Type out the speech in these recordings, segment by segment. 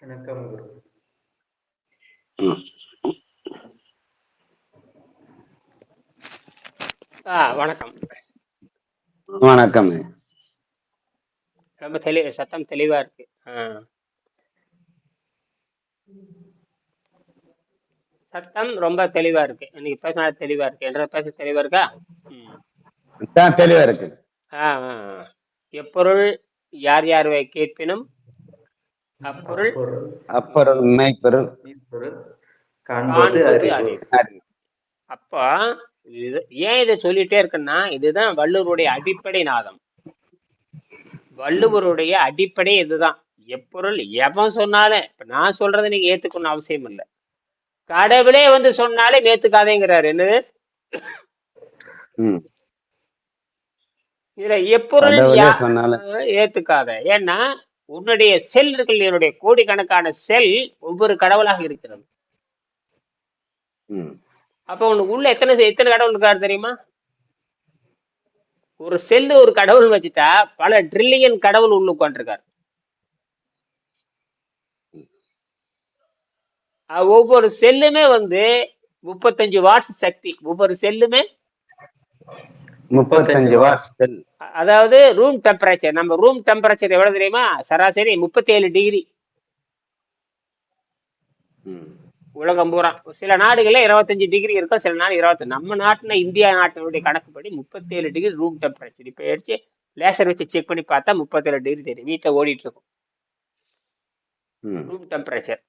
வணக்கம் குரு. ம். வணக்கம். வணக்கம். ரொம்ப சத்தம் தெளிவா இருக்கு. சத்தம் ரொம்ப தெளிவா இருக்கு. நீங்க பேசினா தெளிவா இருக்கு. என்ற பேச தெளிவா இருக்கா? தெளிவா இருக்கு. எப்பொருள் யார் யார் கேட்பினும் அப்பொருள் அப்பொருள் மெய்ப்பொருள் காண்பது அறிவு. அப்ப ஏன் இதை சொல்லிட்டே இருக்குன்னா, இதுதான் வள்ளுவருடைய அடிப்படை நாதம். வள்ளுவருடைய அடிப்படை இதுதான். எப்பொருள் எவன் சொன்னாலும், இப்ப நான் சொல்றதை நீங்க ஏத்துக்கணும் அவசியம் இல்லை. கடவுளே வந்து சொன்னாலே ஏத்துக்காதேங்கிறாரு. என்னது இதுல எப்பொருள் ஏத்துக்காத. ஏன்னா உன்னுடைய செல் இருக்கு, என்னுடைய கோடிக்கணக்கான செல் ஒவ்வொரு கடவுளாக இருக்கிறது. அப்ப உனக்கு உள்ள எத்தனை கடவுள் இருக்காரு தெரியுமா? ஒரு செல்லு ஒரு கடவுள் வச்சுட்டா பல ட்ரில்லியன் கடவுள் உள்ள உட்காந்துருக்காரு. ஒவ்வொரு செல்லுமே வந்து 35 வாட்ஸ் சக்தி. ஒவ்வொரு செல்லுமே 35 வாட்ஸ். அதாவது ரூம் டெம்பரேச்சர், நம்ம ரூம் டெம்பரேச்சர் எவ்வளவு தெரியுமா? சராசரி 37 டிகிரி. உலகம் பூரா சில நாடுகள்ல 25 டிகிரி இருக்கும், சில நாடு 20. நம்ம நாட்டுல இந்தியா நாட்டினுடைய கணக்குப்படி 37 டிகிரி ரூம் டெம்பரேச்சர். இப்ப எடுத்து லேசர் வச்சு செக் பண்ணி பார்த்தா 37 டிகிரி தெரியும். வீட்டுல ஓடிட்டு இருக்கும் ரூம் டெம்பரேச்சர்.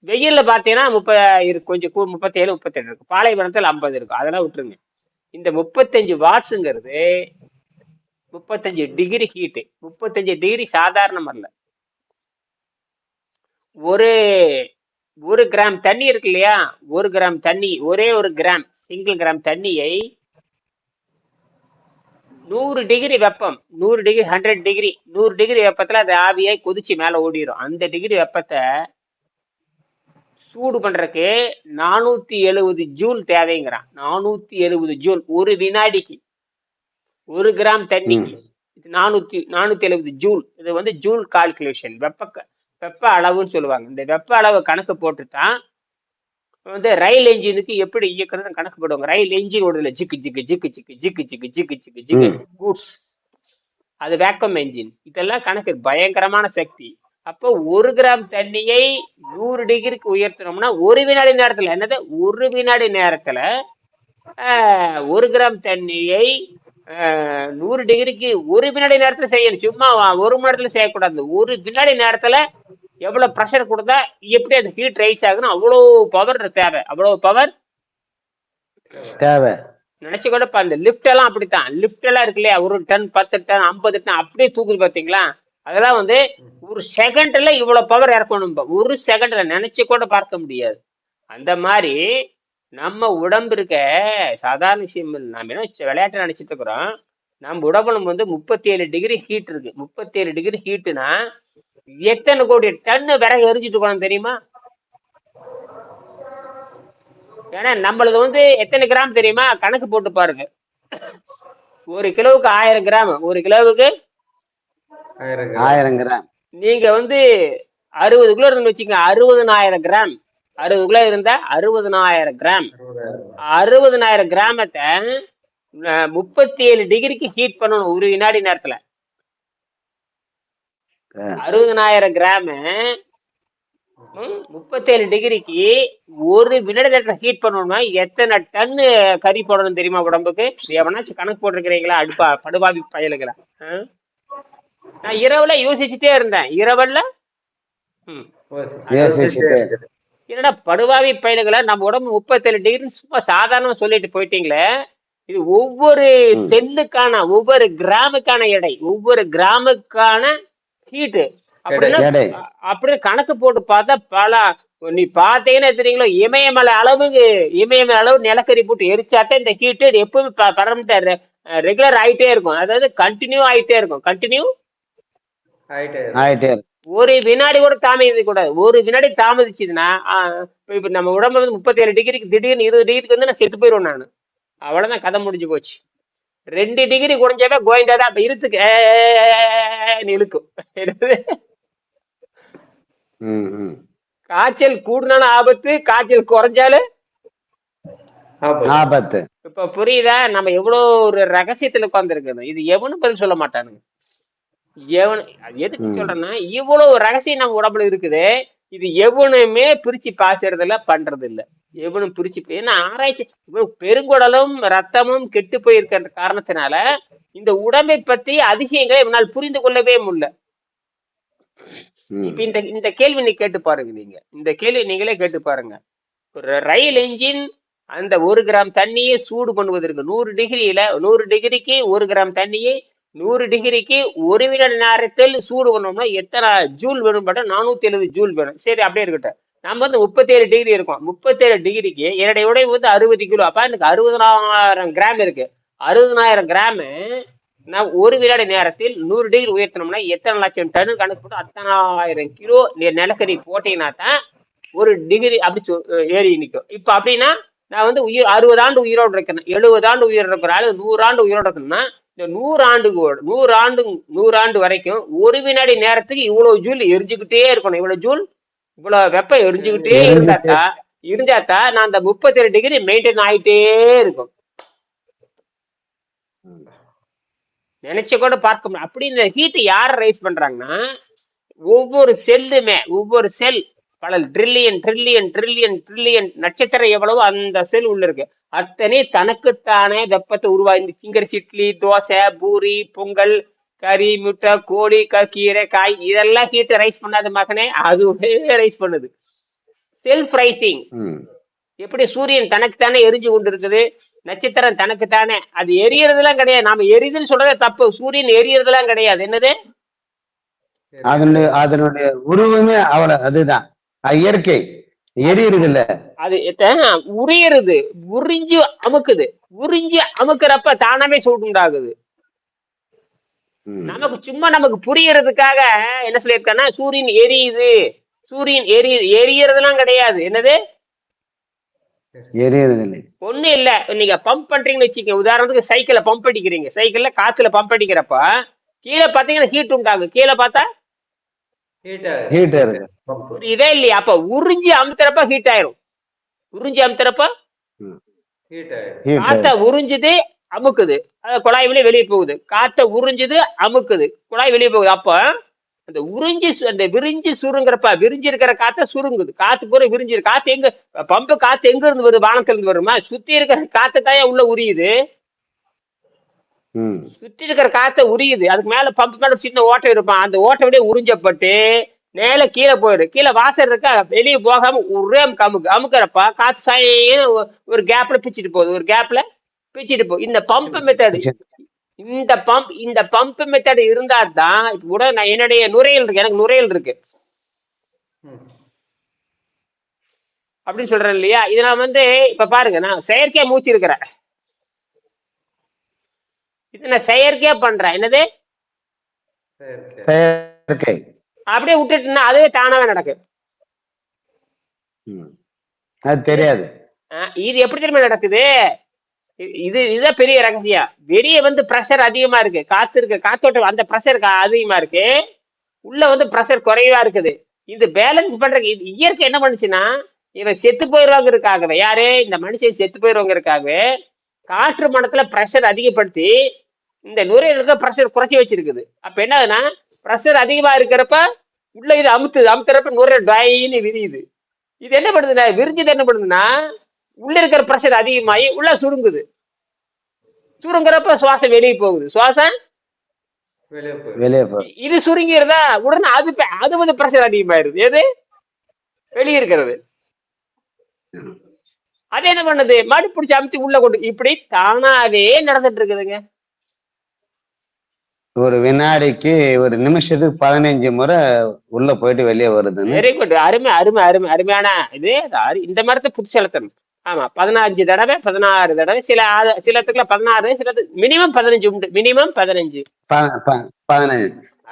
வெயில்ல பாத்தீங்கன்னா 37 38 இருக்கும். பாலைவனத்தில் 50 இருக்கும். அதெல்லாம் விட்டுருங்க. இந்த 35 வாட்ஸுங்கிறது 35 டிகிரி ஹீட்டு. 35 டிகிரி சாதாரணம் அல்ல. ஒரு கிராம் தண்ணி இருக்கு இல்லையா? ஒரு கிராம் தண்ணி, ஒரே ஒரு கிராம், சிங்கிள் கிராம் தண்ணியை 100 டிகிரி வெப்பம், 100 டிகிரி 100 டிகிரி 100 டிகிரி வெப்பத்துல அது ஆவியாய் கொதிச்சு மேல ஓடிடும். அந்த டிகிரி வெப்பத்தை சூடு பண்றதுக்கு 470 ஜூல் தேவைங்கிறான். 470 ஜூல் ஒரு வினாடிக்கு. ஒரு கிராம் தண்ணிக்கு 470 ஜூல். இது வந்து ஜூல் கால்குலேஷன், வெப்ப அளவுன்னு சொல்லுவாங்க. இந்த வெப்ப அளவு கணக்கு போட்டுதான் வந்து ரயில் என்ஜினுக்கு எப்படி இயக்குறது கணக்கு போடுவாங்க. ரயில் என்ஜின் ஓடுதுல, ஜிக்கு ஜிக்கு ஜிக்கு ஜிக்கு ஜிக்கு ஜிக்கு ஜிக்கு ஜிக்கு ஜிக்கு கூட்ஸ், அது வேக்கம் என்ஜின். இதெல்லாம் கணக்கு, பயங்கரமான சக்தி. அப்போ ஒரு கிராம் தண்ணியை 100 டிகிரிக்கு உயர்த்தணும்னா ஒரு வினாடி நேரத்துல, என்னது ஒரு வினாடி நேரத்துல ஒரு கிராம் தண்ணியை 100 டிகிரிக்கு ஒரு வினாடி நேரத்துல செய்யணும். சும்மா ஒரு மணி நேரத்துல செய்யக்கூடாது. ஒரு வினாடி நேரத்துல எவ்வளவு ப்ரெஷர் கொடுத்தா எப்படி அந்த ஹீட் ரைஸ் ஆகுன்னு அவ்வளவு பவர் தேவை. அவ்வளவு பவர் தேவை. நினைச்சுக்கூட அந்த லிப்ட் எல்லாம் அப்படித்தான். லிப்ட் எல்லாம் இருக்கு இல்லையா? ஒரு டன், 10 டன், 50 டன் அப்படியே தூக்குது பாத்தீங்களா? அதெல்லாம் வந்து ஒரு செகண்ட்ல இவ்வளவு பவர் இறக்கணும். ஒரு செகண்ட்ல நினைச்சு கூட பார்க்க முடியாது. அந்த மாதிரி நம்ம உடம்பு இருக்க சாதாரண விஷயம் இல்லை. நம்ம என்ன விளையாட்டு நினைச்சிட்டு இருக்கிறோம். நம்ம உடம்புல வந்து 37 டிகிரி ஹீட் இருக்கு. 37 டிகிரி ஹீட்டுனா எத்தனை கோடி டன்னு விறகு எரிஞ்சிட்டு இருக்கணும் தெரியுமா? ஏன்னா நம்மளது வந்து எத்தனை கிராம் தெரியுமா? கணக்கு போட்டு பாருங்க. ஒரு கிலோவுக்கு 1000 கிராம். ஒரு கிலோவுக்கு 1000 கிராம். நீங்க வந்து 60 கிலோ இருந்து வச்சுங்க, 60,000 கிராம். 60 கிலோ இருந்தா 60,000 கிராம். 60,000 கிராமத்தை 37 டிகிரிக்கு ஹீட் பண்ணணும் ஒரு வினாடி நேரத்துல. 60,000 கிராம் 37 டிகிரிக்கு ஒரு வினாடி நேரத்துல ஹீட் பண்ணணும்னா எத்தனை டன்னு கறி போடணும் தெரியுமா உடம்புக்கு? எவனாச்சும் கணக்கு போட்டிருக்கிறீங்களா? படுபாவி பயலுங்களா? நான் இரவுல யோசிச்சுட்டே இருந்தேன். இரவுல என்னடா படுபாவி பயலுங்களா, நம்ம உடம்பு 37 டிகிரி சும்மா சாதாரணமா சொல்லிட்டு போயிட்டீங்களே. இது ஒவ்வொரு செல்லுக்கான, ஒவ்வொரு கிராமுக்கான எடை, ஒவ்வொரு கிராமுக்கான ஹீட்டு. அப்படியே கணக்கு போட்டு பார்த்தா பல, நீ பாத்தீங்கன்னா தெரியுங்களோ, இமயமலை அளவு நிலக்கரி போட்டு எரிச்சாத்தான் இந்த ஹீட்டு எப்பவுமே பரமிட்ட ரெகுலர் ஆயிட்டே இருக்கும். அதாவது கண்டினியூ ஆயிட்டே இருக்கும். கண்டினியூ ஆயிட்டே. ஒரு வினாடி கூட தாமதிக்க கூடாது. ஒரு வினாடி தாமதிச்சுதுன்னா இப்ப நம்ம உடம்புல 37 டிகிரிக்கு திடீர்னு 20 டிகிரிக்கு வந்து நான் செத்து போயிடுவேன் நான். அவ்வளவுதான், கதை முடிஞ்சு போச்சு. 2 டிகிரி குறைஞ்சாவே கோயந்தாதான். அப்ப இருத்துக்கு இழுக்கும். ம், ம். காய்ச்சல் கூடுனாலும் ஆபத்து, காய்ச்சல் குறைஞ்சாலும் ஆபத்து. இப்ப புரியுதா? நம்ம எவ்வளவு ஒரு ரகசியத்துல உட்கார்ந்துருக்கணும். இது எவனும் பதில் சொல்ல மாட்டானுங்க. அது எதுக்கு ம். சொல்றேன்னா, இவ்வளவு ரகசியம் நம்ம உடம்புல இருக்குது. இது எவனுமே பிரிச்சு பாசுறது இல்ல, பண்றது இல்ல. எவனும் பிரிச்சு ஏன்னா ஆராய்ச்சி பெருங்குடலும் ரத்தமும் கெட்டு போயிருக்கிற காரணத்தினால இந்த உடம்பை பத்தி அதிசயங்களை இவனால் புரிந்து கொள்ளவே முடியல. ம். இப்ப இந்த கேள்வி நீ கேட்டு பாருங்க. இந்த கேள்வி நீங்களே கேட்டு பாருங்க. ஒரு ரயில் என்ஜின் அந்த 1 கிராம் தண்ணியை சூடு பண்ணுவதற்கு 100 டிகிரிக்கு 1 கிராம் தண்ணியை 100 டிகிரிக்கு 1 வினாடி நேரத்தில் சூடு பண்ணோம்னா எத்தனை ஜூல் வேணும்? 470 ஜூல் வேணும். சரி, அப்படியே இருக்கட்டும். நம்ம வந்து 37 டிகிரி இருக்கோம். 37 டிகிரிக்கு என்னுடைய உடை வந்து 60 கிலோ. அப்ப எனக்கு 60,000 கிராம் இருக்கு. 60,000 கிராம் நான் 1 வினாடி நேரத்தில் 100 டிகிரி உயர்த்தணும்னா எத்தனை லட்சம் டன் கணக்கு போட்டு அத்தனை ஆயிரம் கிலோ நிலக்கரி போட்டீங்கன்னா தான் 1 டிகிரி அப்படி ஏறி நிற்கும். இப்ப அப்படின்னா நான் வந்து 60 ஆண்டு உயிரோடு இருக்கிறேன், 70 ஆண்டு உயிரோடு இருக்கிறாள், 100 ஆண்டு உயிரோடு இருக்கணும்னா இந்த 100 ஆண்டு வரைக்கும் 1 வினாடி நேரத்துக்கு இவ்வளவு ஜூல் எரிஞ்சுக்கிட்டே இருக்கணும். இவ்வளவு வெப்பம் எரிஞ்சுக்கிட்டே இருந்தாத்தான் நான் அந்த 37 டிகிரி மெயின்டைன் ஆயிட்டே இருக்கும். நினைச்ச கூட பார்க்க முடியும். அப்படி இந்த ஹீட் யார ரைஸ் பண்றாங்கன்னா, ஒவ்வொரு செல் பல ட்ரில்லியன் நட்சத்திரம் எவ்வளவோ அந்த செல் உள்ள இருக்கு. அத்தனை தனக்குத்தானே வெப்பத்தை உருவாக்கி சிங்கரிசி, இட்லி, தோசை, பூரி, பொங்கல், கறி, முட்டை, கோழி, கீரை, காய் இதெல்லாம் ஹீட் ரைஸ் பண்ணாத மகனே, அதுவே ரைஸ் பண்ணுது. Self rising. எப்படி சூரியன் தனக்குத்தானே எரிஞ்சு கொண்டு இருக்குது, நட்சத்திரம் தனக்குத்தானே, அது எரியறதுலாம் கிடையாது. நாம எரியுதுன்னு சொல்றதே தப்பு. சூரியன் எரியறதுலாம் கிடையாது. என்னது? அதனுடைய உருவமே அவ்வளவு. அதுதான் இயற்கை. எரியறது இல்ல, அது உரியறது. உறிஞ்சு அமுக்குறப்ப தானாவே சூடு உண்டாகுது. நமக்கு புரியறதுக்காக என்ன சொல்லியிருக்காங்கன்னா, சூரியன் எரியறதுலாம் கிடையாது. என்னது? எரியறது இல்லை. ஒண்ணு இல்ல. நீங்க பம்ப் பண்றீங்கன்னு வச்சுக்க, உதாரணத்துக்கு சைக்கிள பம்ப் அடிக்கிறீங்க. சைக்கிள்ல காத்துல பம்ப் அடிக்கிறப்ப கீழே பாத்தீங்கன்னா ஹீட் உண்டாகும். கீழே பார்த்தா ஹீட் இருக்கு. இதே இல்லையா? அப்ப உறிஞ்சி அமுத்துறப்ப ஹீட் ஆயிரும். காத்த உறிஞ்சுது அமுக்குது, குழாய் வழியே வெளியே போகுது. காத்த உறிஞ்சுது அமுக்குது, குழாய் வெளியே போகுது. அப்ப அந்த விரிஞ்சு சுருங்குறப்ப விரிஞ்சு இருக்கிற காத்த சுருங்குது. காத்து பூரா விரிஞ்சு காத்து எங்க பம்பு காத்து எங்க இருந்து வருது? வானத்துல இருந்து வருமா? சுத்தி இருக்கிற காத்து தாயா உள்ள உரியுது. சுத்தி இருக்கிற காத்த உரியுது. அதுக்கு மேல பம்பு மேல சின்ன ஓட்டை இருப்பான். அந்த ஓட்டை விட உறிஞ்சப்பட்டு மேல கீழே போயிடும். கீழே வாசல் இருக்கா, வெளியே போகாம ஒரே அமுக்கிறப்ப காத்து சாய ஒரு கேப்ல பிச்சுட்டு போகுது. இந்த பம்ப் மெத்தட் இந்த பம்ப் மெத்தட் இருந்தா தான் கூட நான் என்னுடைய நுரையீரல் இருக்கு, எனக்கு நுரையீரல் இருக்கு அப்படின்னு சொல்றேன் இல்லையா? இது நான் வந்து இப்ப பாருங்க, நான் செயற்கையா மூச்சு இருக்கிறேன். இது நான் செயற்கையா பண்றேன். என்னது? செயற்கை. அப்படியே விட்டுட்டுன்னா அதுவே தானாவே நடக்கும். அது தெரியாது. இது எப்படி தெரியுமா நடக்குது? இதுதான் பெரிய ரகசியம். வெளியே வந்து பிரஷர் அதிகமா இருக்கு, காத்து இருக்கு, காத்தோட்டம் அந்த பிரஷர் அதிகமா இருக்கு, உள்ள வந்து பிரஷர் குறைவா இருக்குது. இது பேலன்ஸ் பண்ற இயற்கை என்ன பண்ணுச்சுன்னா, இவன் செத்து போயிடுவாங்கிறதுக்காகவே, யாரு? இந்த மனுஷன் செத்து போயிடுவாங்கிறதுக்காகவே காற்று மண்டலத்துல பிரஷர் அதிகப்படுத்தி இந்த நுரையீரலுக்கு பிரஷர் குறைச்சி வச்சிருக்குது. அப்ப என்னதுன்னா, பிரஷர் அதிகமா இருக்கிறப்ப உள்ள இது அமுத்துறப்ப நுரையீரல் டாயின்னு விரியுது. இது என்ன பண்ணுதுன்னா, விரிஞ்சது என்ன பண்ணுதுன்னா, உள்ள இருக்கிற பிரஷர் அதிகமாகி உள்ள சுருங்குறப்ப சுவாசம் வெளியே போகுது. சுவாசம் இது சுருங்கிறதா உடனே அது வந்து பிரஷர் அதிகமாயிருது. எது? வெளியே இருக்கிறது. அது என்ன பண்ணுது? மடி பிடிச்சி அமுத்தி உள்ள கொண்டு இப்படி தானாவே நடந்துட்டு இருக்குதுங்க. ஒரு வினாடிக்கு ஒரு நிமிஷத்துக்கு 15 முறை உள்ள போயிட்டு வெளியே வருது. Very good. அருமையான இது. இந்த மாதிரி புதுசு செலுத்தணும். ஆமா, 15 தடவை 16 தடவை, சிலத்துக்குள்ள 16, சில மினிமம் 15 உண்டு. மினிமம் 15.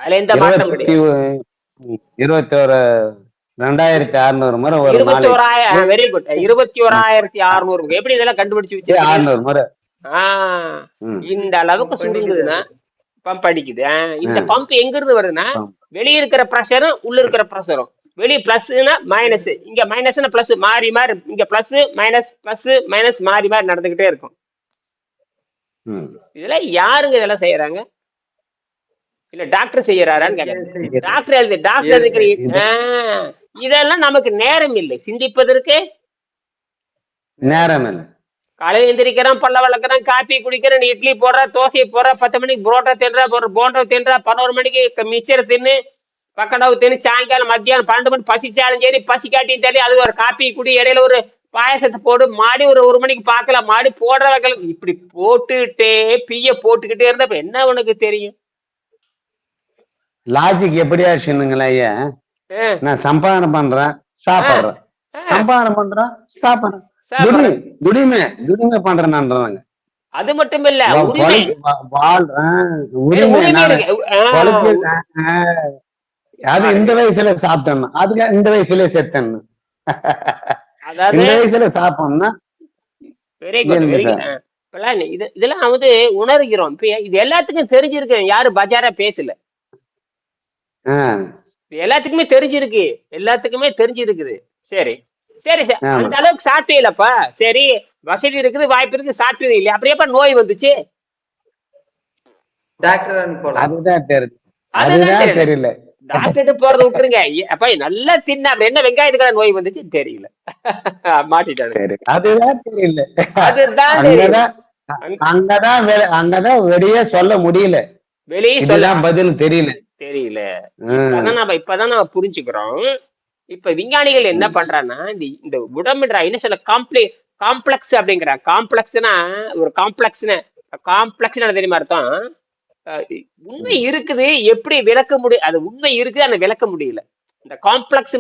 அதுல எந்த மாற்றம் கிடையாது. 21,600 முறை ஒரு 21,000. Very good. 21,600. எப்படி இதெல்லாம் கண்டுபிடிச்சு வச்சு? 600 முறை. இந்த அளவுக்கு சுருங்குதுன்னா பம்ப் அடிக்குது. இந்த பம்ப் எங்க இருந்து வருதுன்னா, வெளியே இருக்கிற பிரஷரும் உள்ள இருக்கிற பிரஷரும் வெளியே பிளஸ்னா மைனஸ், இங்க மைனஸ்னா பிளஸ், மாறி மாறி இங்க பிளஸ் மைனஸ் மாறி மாறி நடந்துகிட்டே இருக்கும். ம். இதெல்லாம் யாருங்க இதெல்லாம் செய்யறாங்க? இல்ல டாக்டர் செய்யறாரான்னு கேக்குறேன். டாக்டர் எழுதுக்கிற இதெல்லாம் நமக்கு நேரம் இல்லை சிந்திப்பதற்கு. நேரம் இல்லை. காலையில எந்திரிக்கிறான், பல்ல வளர்க்குறான், காப்பி குடிக்கிறான், இட்லி போடுறா, தோசையை போடுறா, 10 மணிக்கு புரோட்டா தின்றா, ஒரு போண்டா தின்றா, 11 மணிக்கு மிச்சரை தின்னு, பக்கடாவு தின்னு, சாயங்காலம் மத்தியானம் 12 மணி பசிச்சாலும் சரி, பசிக்காட்டியும் சரி, அது ஒரு காப்பி குடி, இடையில ஒரு பாயசத்தை போடு, மாடி ஒரு மணிக்கு பார்க்கலாம், மாடி போடுற வகையில் இப்படி போட்டுட்டே பிய போட்டுக்கிட்டே இருந்தா இப்ப என்ன உனக்கு தெரியும்? லாஜிக் எப்படி ஆச்சுங்களா ஐயா? நான் சம்பாதனை பண்றேன், சாப்பிடுறேன், சம்பாதனை பண்றேன், சாப்பிடுறேன், துடிமை பண்றேன்ன்றாங்க. அது மட்டும் இல்ல, உரிமை அது இந்த வயசுல சாப்பிட்டேன், அதுக்கு இந்த வயசுல செத்தேன், இந்த வயசுல சாப்பிடணும்னா இதெல்லாம் வந்து உணர்கிறோம். இப்ப இது எல்லாத்துக்கும் தெரிஞ்சிருக்கு, யாரு பஜாரா பேசல, எல்லாத்துக்குமே தெரிஞ்சிருக்குது. சரி சரி சார், அந்த அளவுக்கு சாப்பிட்டீங்களப்பா, சரி வசதி இருக்குது, வாய்ப்பு இருக்கு, சாப்பிட்டது இல்லையா, அப்படியேப்பா நோய் வந்துச்சு? அதுதான் தெரியல. டாக்டர் போறதை விட்டுருங்க, அப்ப நல்லா தின்ன என்ன வெங்காயத்துக்கான நோய் வந்துச்சு தெரியல, மாட்டிட்டாரு. அதுதான் தெரியல. அங்கதான் வெளியே சொல்ல முடியல, வெளியே சொல்ல பதில் தெரியல. இப்பதான் நம்ம புரிஞ்சுக்கிறோம். இப்ப விஞ்ஞானிகள் என்ன பண்றான்னா, இந்த உடம்புன்ற என்ன சொல்ல காம்ப்ளெக்ஸ் அப்படிங்கிற, காம்ப்ளெக்ஸ்னா ஒரு காம்ப்ளெக்ஸ் தெரியுமா அர்த்தம்? உண்மை இருக்குது, எப்படி விளக்க முடியும்? அது உண்மை இருக்குது, ஆனா விளக்க முடியல. இந்த காம்ப்ளெக்ஸ்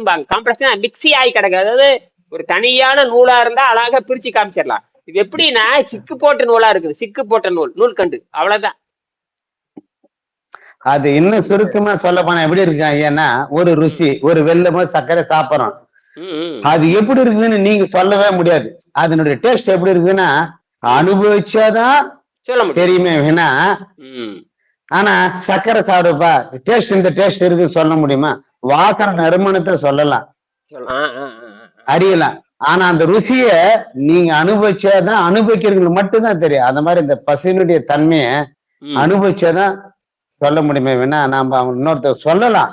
மிக்சி ஆகி கிடக்கு. அதாவது ஒரு தனியான நூலா இருந்தா அழகா பிரிச்சு காமிச்சிடலாம். இது எப்படின்னா சிக்கு போட்ட நூலா இருக்குது, சிக்கு போட்ட நூல்கண்டு, அவ்வளவுதான். அது இன்னும் சுருக்கமா சொல்ல போனா எப்படி இருக்கு ஐயான்னா, ஒரு ருசி, ஒரு வெல்லமோ சர்க்கரை சாப்பிடுறோம், அது எப்படி இருக்குதுன்னு நீங்க சொல்லவே முடியாது. அதனுடைய டேஸ்ட் எப்படி இருக்குதுன்னா அனுபவிச்சாதான் தெரியுமே வேணா. ஆனா சர்க்கரை சாப்பிடுப்பா, டேஸ்ட் இந்த டேஸ்ட் இருக்குன்னு சொல்ல முடியுமா? வாசனை நறுமணத்தை சொல்லலாம், அறியலாம், ஆனா அந்த ருசிய நீங்க அனுபவிச்சாதான், அனுபவிக்கிறதுக்கு மட்டும்தான் தெரியும். அந்த மாதிரி இந்த பசியினுடைய தன்மையை அனுபவிச்சாதான் சொல்ல முடியுமே வேணா. நாம அவங்க இன்னொருத்தர் சொல்லலாம்,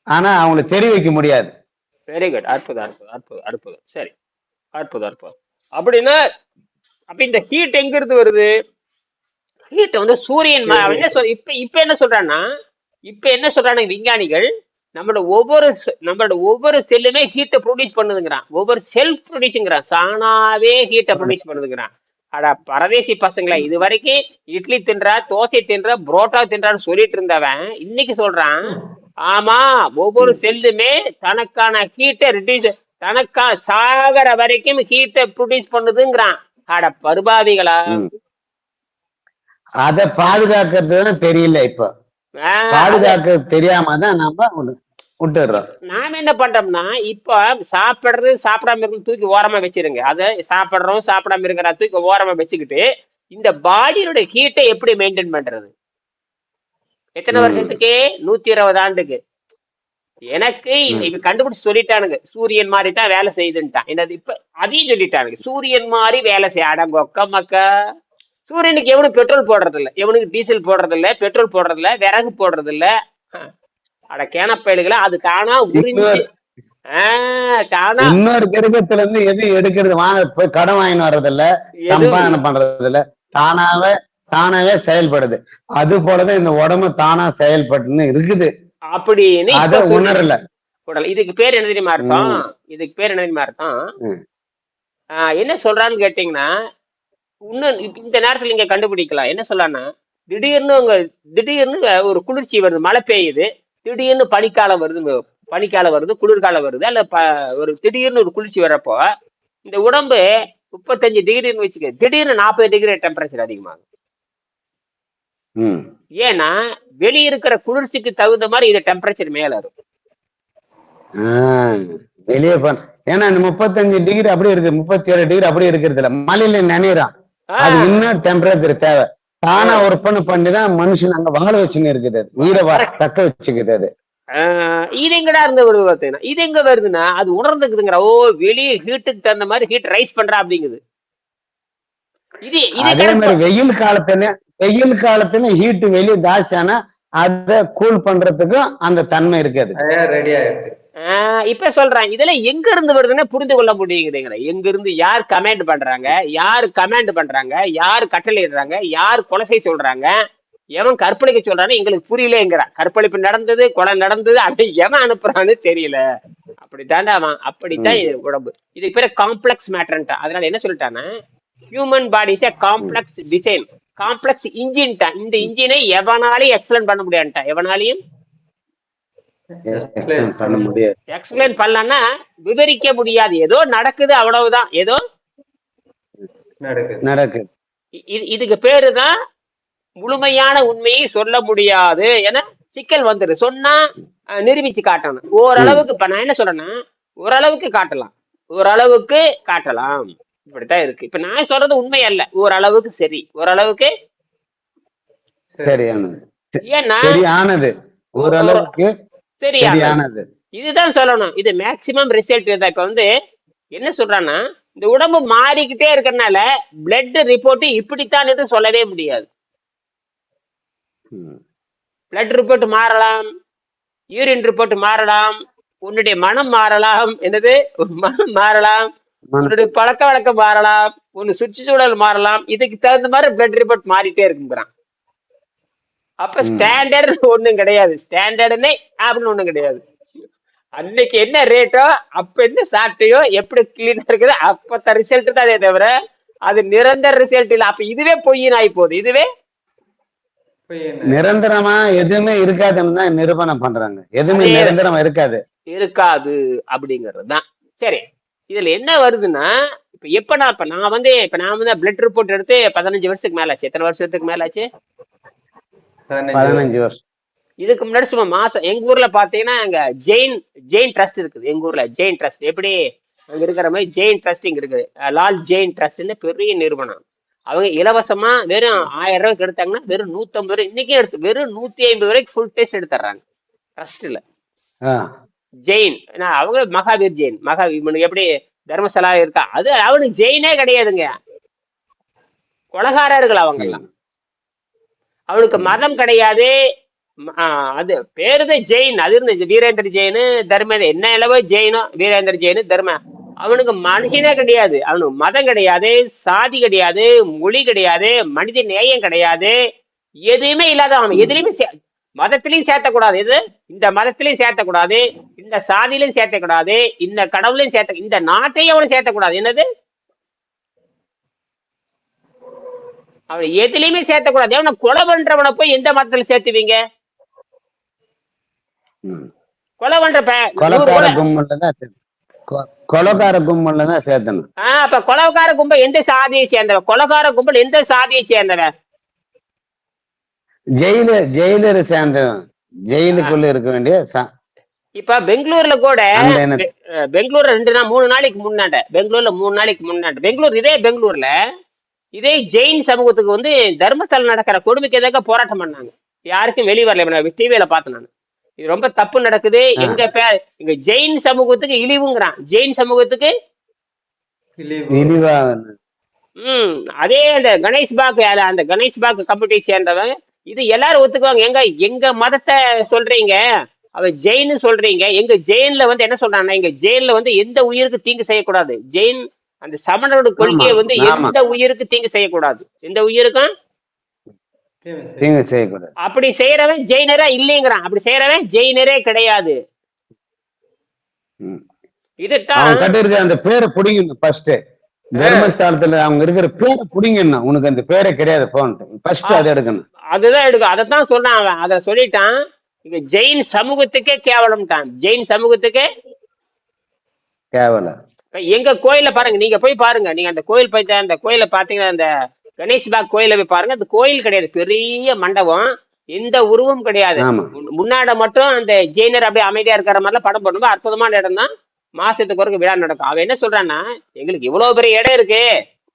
ஆனா அவங்களுக்கு தெரிய வைக்க முடியாது. வெரி குட், அற்புதம். சரி, அற்புதம். அப்படின்னா அப்ப இந்த ஹீட் எங்க இருந்து வருது? ஹீட் வந்து சூரியன் இப்ப என்ன சொல்றான்னா விஞ்ஞானிகள், நம்மளோட ஒவ்வொரு செல்லுமே ஹீட்டை ப்ரொடியூஸ் பண்ணுதுங்கிறான், ஒவ்வொரு செல்ஃப் ப்ரொடியூஸ்ங்கிறான், சானாவே ஹீட்டை ப்ரொடியூஸ் பண்ணுதுங்கிறான். அட பரதேசி பசங்களா, இது வரைக்கும் இட்லி தின்றா, தோசை தின்றா, புரோட்டா தின்றான்னு சொல்லிட்டு இருந்தவன் இன்னைக்கு சொல்றான், ஆமா ஒவ்வொரு செல்லுமே தனக்கான ஹீட்டை ரிடியூஸ், தனக்கான சாகர வரைக்கும் ஹீட்டை ப்ரொடியூஸ் பண்ணுதுங்கிறான். அட பருபாவிகளா, அத பாதுகாக்கிறது தெரியல. இப்ப பாதுகாக்க தெரியாம தான் நாம விட்டுறோம். நாம என்ன பண்றோம்னா, இப்ப சாப்பிடுறது சாப்பிடாம இருக்கு தூக்கி ஓரமா வச்சிருங்க, அதை சாப்பிடுறோம் சாப்பிடாம இருக்கிற தூக்கி ஓரமா வச்சுக்கிட்டு இந்த பாடியோட ஹீட்டை எப்படி மெயின்டைன் பண்றது? எத்தனை வருஷத்துக்கு? 120 ஆண்டுக்கு. எனக்கு இப்ப கண்டுபிடிச்சு சொல்லிட்டானுங்க, சூரியன் மாதிரி தான் வேலை செய்யுதுன்ட்டான். என்னது இப்ப அதையும் சொல்லிட்டானுங்க, சூரியன் மாதிரி வேலை செய்ய. அடங்கொக்க மக்கா, சூரியனுக்கு எவனும் பெட்ரோல் போடுறது இல்ல, எவனுக்கு டீசல் போடுறது இல்ல, பெட்ரோல் போடுறது இல்ல, விறகு போடுறது இல்ல. அட கேனப்பயலுகளா, அது தானா உறிஞ்சு இன்னொரு கிரகத்துல இருந்து எதுவும் எடுக்கிறது, போய் கடன் வாங்கின்னு வர்றது இல்ல, சம்பாதனை பண்றது இல்ல, தானாவே செயல்படுது. அது போலதான் இந்த உடம்பு தானா செயல்பட்டுன்னு இருக்குது அப்படின்னு அத உணரல. இதுக்கு பேர் என்ன தெரியுமா அர்த்தம்? என்ன சொல்றான்னு கேட்டீங்கன்னா, இன்னும் இந்த நேரத்துல நீங்க கண்டுபிடிக்கலாம். என்ன சொல்லலாம்னா, திடீர்னு ஒரு குளிர்ச்சி வருது, மழை பெய்யுது, திடீர்னு பனிக்காலம் வருது, குளிர்காலம் வருது, அல்ல ஒரு திடீர்னு ஒரு குளிர்ச்சி வர்றப்போ இந்த உடம்பு 35 டிகிரின்னு வச்சுக்க, திடீர்னு 40 டிகிரி டெம்பரேச்சர் அதிகமாகும். ஏன்னா வெளியே இருக்கிற குளிர்ச்சிக்கு தகுந்த மாதிரி இது டெம்பரேச்சர் மேல இருக்கும். வெளியே ஏன்னா இந்த 35 டிகிரி அப்படி இருக்கு, 37 டிகிரி அப்படி இருக்கிறது இல்ல, மழையில நினைறான், அது இன்னும் டெம்பரேச்சர் தேவை. தானா ஒர்க் பண்ணிதான் மனுஷன் அங்க வாழ வச்சுன்னு இருக்குது, உயிரை தக்க வச்சுக்குது. அது இது எங்கடா இருந்து வருது பார்த்தீங்கன்னா, இது எங்க வருதுன்னா அது உணர்ந்துக்குதுங்கிற. ஓ, வெளியே ஹீட்டுக்கு தகுந்த மாதிரி ஹீட் ரைஸ் பண்றா அப்படிங்குது. இது இது அதே கரெக்ட். மாதிரி வெயில் காலத்துல ஹீட் வெளியே தாச்சானா அத கூல் பண்றதுக்கும் அந்த தன்மை இருக்காது. ரெடி ஆயிடுது. இப்ப சொல்றேன், இதெல்லாம் எங்க இருந்து வருதுன்னு புரிந்து கொள்ள முடியுங்குதுங்கிற. எங்க இருந்து யார் கமெண்ட் பண்றாங்க, யார் கட்டளை இடுறாங்க, யார் கொலை சொல்றாங்க, எவன் கற்பழிக்க சொல்றான்னு எங்களுக்கு புரியலங்கிறான். கற்பழிப்பு நடந்தது, கொலை நடந்தது, அப்படி எவன் அனுப்புறான்னு தெரியல. அப்படித்தாண்டா அவன். அப்படித்தான் இது உடம்பு. இதுக்கு பேரு காம்ப்ளெக்ஸ் மேட்டர்ன்ட்டான். அதனால என்ன சொல்லிட்டான்னா, human body is a complex design, complex இன்ஜின்ட்டான். இந்த இன்ஜினை எவனாலையும் எக்ஸ்பிளைன் பண்ண முடியாதுட்டான். எவனாலையும் பண்ண முடியாது. எக்ஸ்பிளைன் பண்ணலன்னா விவரிக்க முடியாது. ஏதோ நடக்குது, அவ்வளவுதான். ஏதோ நடக்குது. இதுக்கு பேருதான் முழுமையான உண்மையை சொல்ல முடியாது என சிக்கல் வந்துரு. சொன்னா நிரூபிச்சு காட்டணும். ஓரளவுக்கு. இப்ப நான் என்ன சொல்றேன்னா, ஓரளவுக்கு காட்டலாம். இப்படித்தான் இருக்கு. இப்ப நான் சொல்றது உண்மை அல்ல, ஓரளவுக்கு சரி, ஓரளவுக்கு சரியானது. ஏன்னா சரியானது, ஓரளவுக்கு சரியானது. இதுதான் சொல்லணும். இது மேக்சிமம் ரிசல்ட் தான். இப்ப வந்து என்ன சொல்றான்னா, இந்த உடம்பு மாறிக்கிட்டே இருக்கறனால பிளட் ரிப்போர்ட் இப்படித்தான் என்று சொல்லவே முடியாது. பிளட் ரிப்போர்ட் மாறலாம், யூரின் ரிப்போர்ட் மாறலாம், உன்னுடைய மனம் மாறலாம். என்னது மனம் மாறலாம், உன்னுடைய பழக்க வழக்கம் மாறலாம், உன் சுற்றுச்சூழல் மாறலாம். இதுக்கு தகுந்த மாதிரி பிளட் ரிப்போர்ட் மாறிட்டே இருக்குங்கிறான். அப்ப ஸ்டாண்டர்ட் ஒண்ணும் கிடையாது. ஸ்டாண்டர்டுன்னு அப்படின்னு ஒண்ணும் கிடையாது. அன்னைக்கு என்ன ரேட்டோ, அப்ப என்ன சாப்பிட்டையோ, எப்படி கிளீனா இருக்குது, அப்பத்த ரிசல்ட் தான். அதே தவிர அது நிரந்தர ரிசல்ட் இல்ல. அப்ப இதுவே பொய்யின் ஆகி போகுது. இதுவே நிரந்தரமா எதுவுமே இருக்காதுன்னு தான் நிரூபணம் பண்றாங்க. எதுவுமே நிரந்தரமா இருக்காது அப்படிங்கிறது தான். சரி, இதுல என்ன வருதுன்னா, இப்ப நான் வந்து பிளட் ரிப்போர்ட் எடுத்து 15 வருஷத்துக்கு மேல ஆச்சு. எத்தனை வருஷத்துக்கு மேல ஆச்சு? 15 வருஷம். இதுக்கு முன்னாடி சும்மா மாசம் எங்க ஊர்ல பாத்தீங்கன்னா, அங்க ஜெயின் ட்ரஸ்ட் இருக்குது. எங்க ஊர்ல ஜெயின் ட்ரஸ்ட் எப்படி அங்க இருக்கிற மாதிரி ஜெயின் ட்ரஸ்ட் இங்க இருக்குது. லால் ஜெயின் ட்ரஸ்ட்னு பெரிய நிறுவனம். அவங்க இலவசமா வெறும் 1000 ரூபாய்க்கு எடுத்தாங்கன்னா வெறும் 150 ரூபாய், இன்னைக்கே எடுத்து வெறும் 150 ரூபாய்க்கு ஃபுல் டெஸ்ட் எடுத்துறாங்க ட்ரஸ்ட்ல. ஜெயின் அவங்க மகாவீர் ஜெயின். இவனுக்கு எப்படி தர்மசலா இருக்கா, அது அவனுக்கு ஜெயினே கிடையாதுங்க, கொலகாரர்கள் அவங்க எல்லாம். அவனுக்கு மதம் கிடையாது. அது பேருதான் ஜெயின். அது இருந்த வீரேந்திர ஜெயின், தர்மேந்திர, என்ன அளவோ ஜெயினோ, வீரேந்திர ஜெயின், தர்ம. அவனுக்கு மனுஷனே கிடையாது. அவனுக்கு மதம் கிடையாது, சாதி கிடையாது, மொழி கிடையாது, மனித நேயம் கிடையாது, எதுவுமே இல்லாத. அவன் எதுலையுமே மதத்திலையும் சேர்த்தக்கூடாது. எது இந்த மதத்திலையும் சேர்த்தக்கூடாது, இந்த சாதியிலையும் சேர்த்தக்கூடாது, இந்த கடவுளையும் சேர்த்த, இந்த நாட்டையும் அவனை சேர்த்தக்கூடாது. என்னது அவனை எதுலையுமே சேர்த்தக்கூடாது. அவனை கொலை பண்றவனை போய் எந்த மதத்துல சேர்த்துவீங்க? கொலை பண்ற கொலைகார கும்பல் தான் சேர்த்தணும். அப்ப கொலைகார கும்பல் எந்த சாதியை சேர்ந்தவன்? கொலைகார கும்பல் எந்த சாதியை சேர்ந்தவன்? ஜெயிலர் சேர்ந்தவன், ஜெயிலுக்குள்ள இருக்க வேண்டிய. இப்ப பெங்களூர்ல கூட, பெங்களூர்ல 3 நாளைக்கு முன்னாண்ட, பெங்களூர் இதே பெங்களூர்ல இதே ஜெயின் சமூகத்துக்கு வந்து தர்மஸ்தலம் நடக்கிற கொடுமைக்கு எதாக போராட்டம் பண்ணாங்க. யாருக்கும் வெளியே வரல. டிவியில பார்த்தேன் நான். இது ரொம்ப தப்பு நடக்குது. எங்க ஜெயின் சமூகத்துக்கு இழிவுங்கிறான். ஜெயின் சமூகத்துக்கு அதே அந்த கணேஷ் பாக் கம்யூனிட்டி சேர்ந்தவங்க இது எல்லாரும் ஒத்துக்குவாங்க. எங்க மதத்தை சொல்றீங்க, அவ ஜெயின் சொல்றீங்க. எங்க ஜெயின்ல வந்து என்ன சொல்றாங்கன்னா, எங்க ஜெயின்ல வந்து எந்த உயிருக்கு தீங்கு செய்யக்கூடாது. ஜெயின் அந்த சமணரோட கொள்கையை வந்து எந்த உயிருக்கு தீங்கு செய்யக்கூடாது, எந்த உயிருக்கும் தீங்கு செய்யக்கூடாது. அப்படி செய்யறவன் ஜெயினரா இல்லைங்கிறான். அப்படி செய்யறவன் ஜெயினரே கிடையாது. இதுதான் கட்டிருக்க அந்த பேரை புடிங்கணும். ஃபர்ஸ்ட் தர்மஸ்தலத்துல அவங்க இருக்கிற பேரை புடிங்கணும். உனக்கு அந்த பேரே கிடையாது, ஃபர்ஸ்ட் அதை எடுக்கணும். அதுதான் எடுக்கும். அதைத்தான் சொன்னான் அவன். அதை சொல்லிட்டான். இங்க ஜெயின் சமூகத்துக்கே கேவலம்ட்டான். ஜெயின் சமூகத்துக்கே கேவலம். எங்க கோயில பாருங்க, நீங்க போய் பாருங்க. நீங்க அந்த கோயில் போய் அந்த கோயில பாத்தீங்கன்னா, அந்த கணேஷ் பாக் கோயில போய் பாருங்க. அந்த கோயில் கிடையாது, பெரிய மண்டபம், எந்த உருவம் கிடையாது. முன்னாடி மட்டும் அந்த ஜெயினர் அப்படியே அமைதியா இருக்கிற மாதிரிலாம் படம் போடும்போது அற்புதமான இடம் தான். மாசத்துக்கு ஒரு விழா நடக்கும். அவன் என்ன சொல்றான்னா, எங்களுக்கு இவ்வளவு பெரிய இடம் இருக்கு,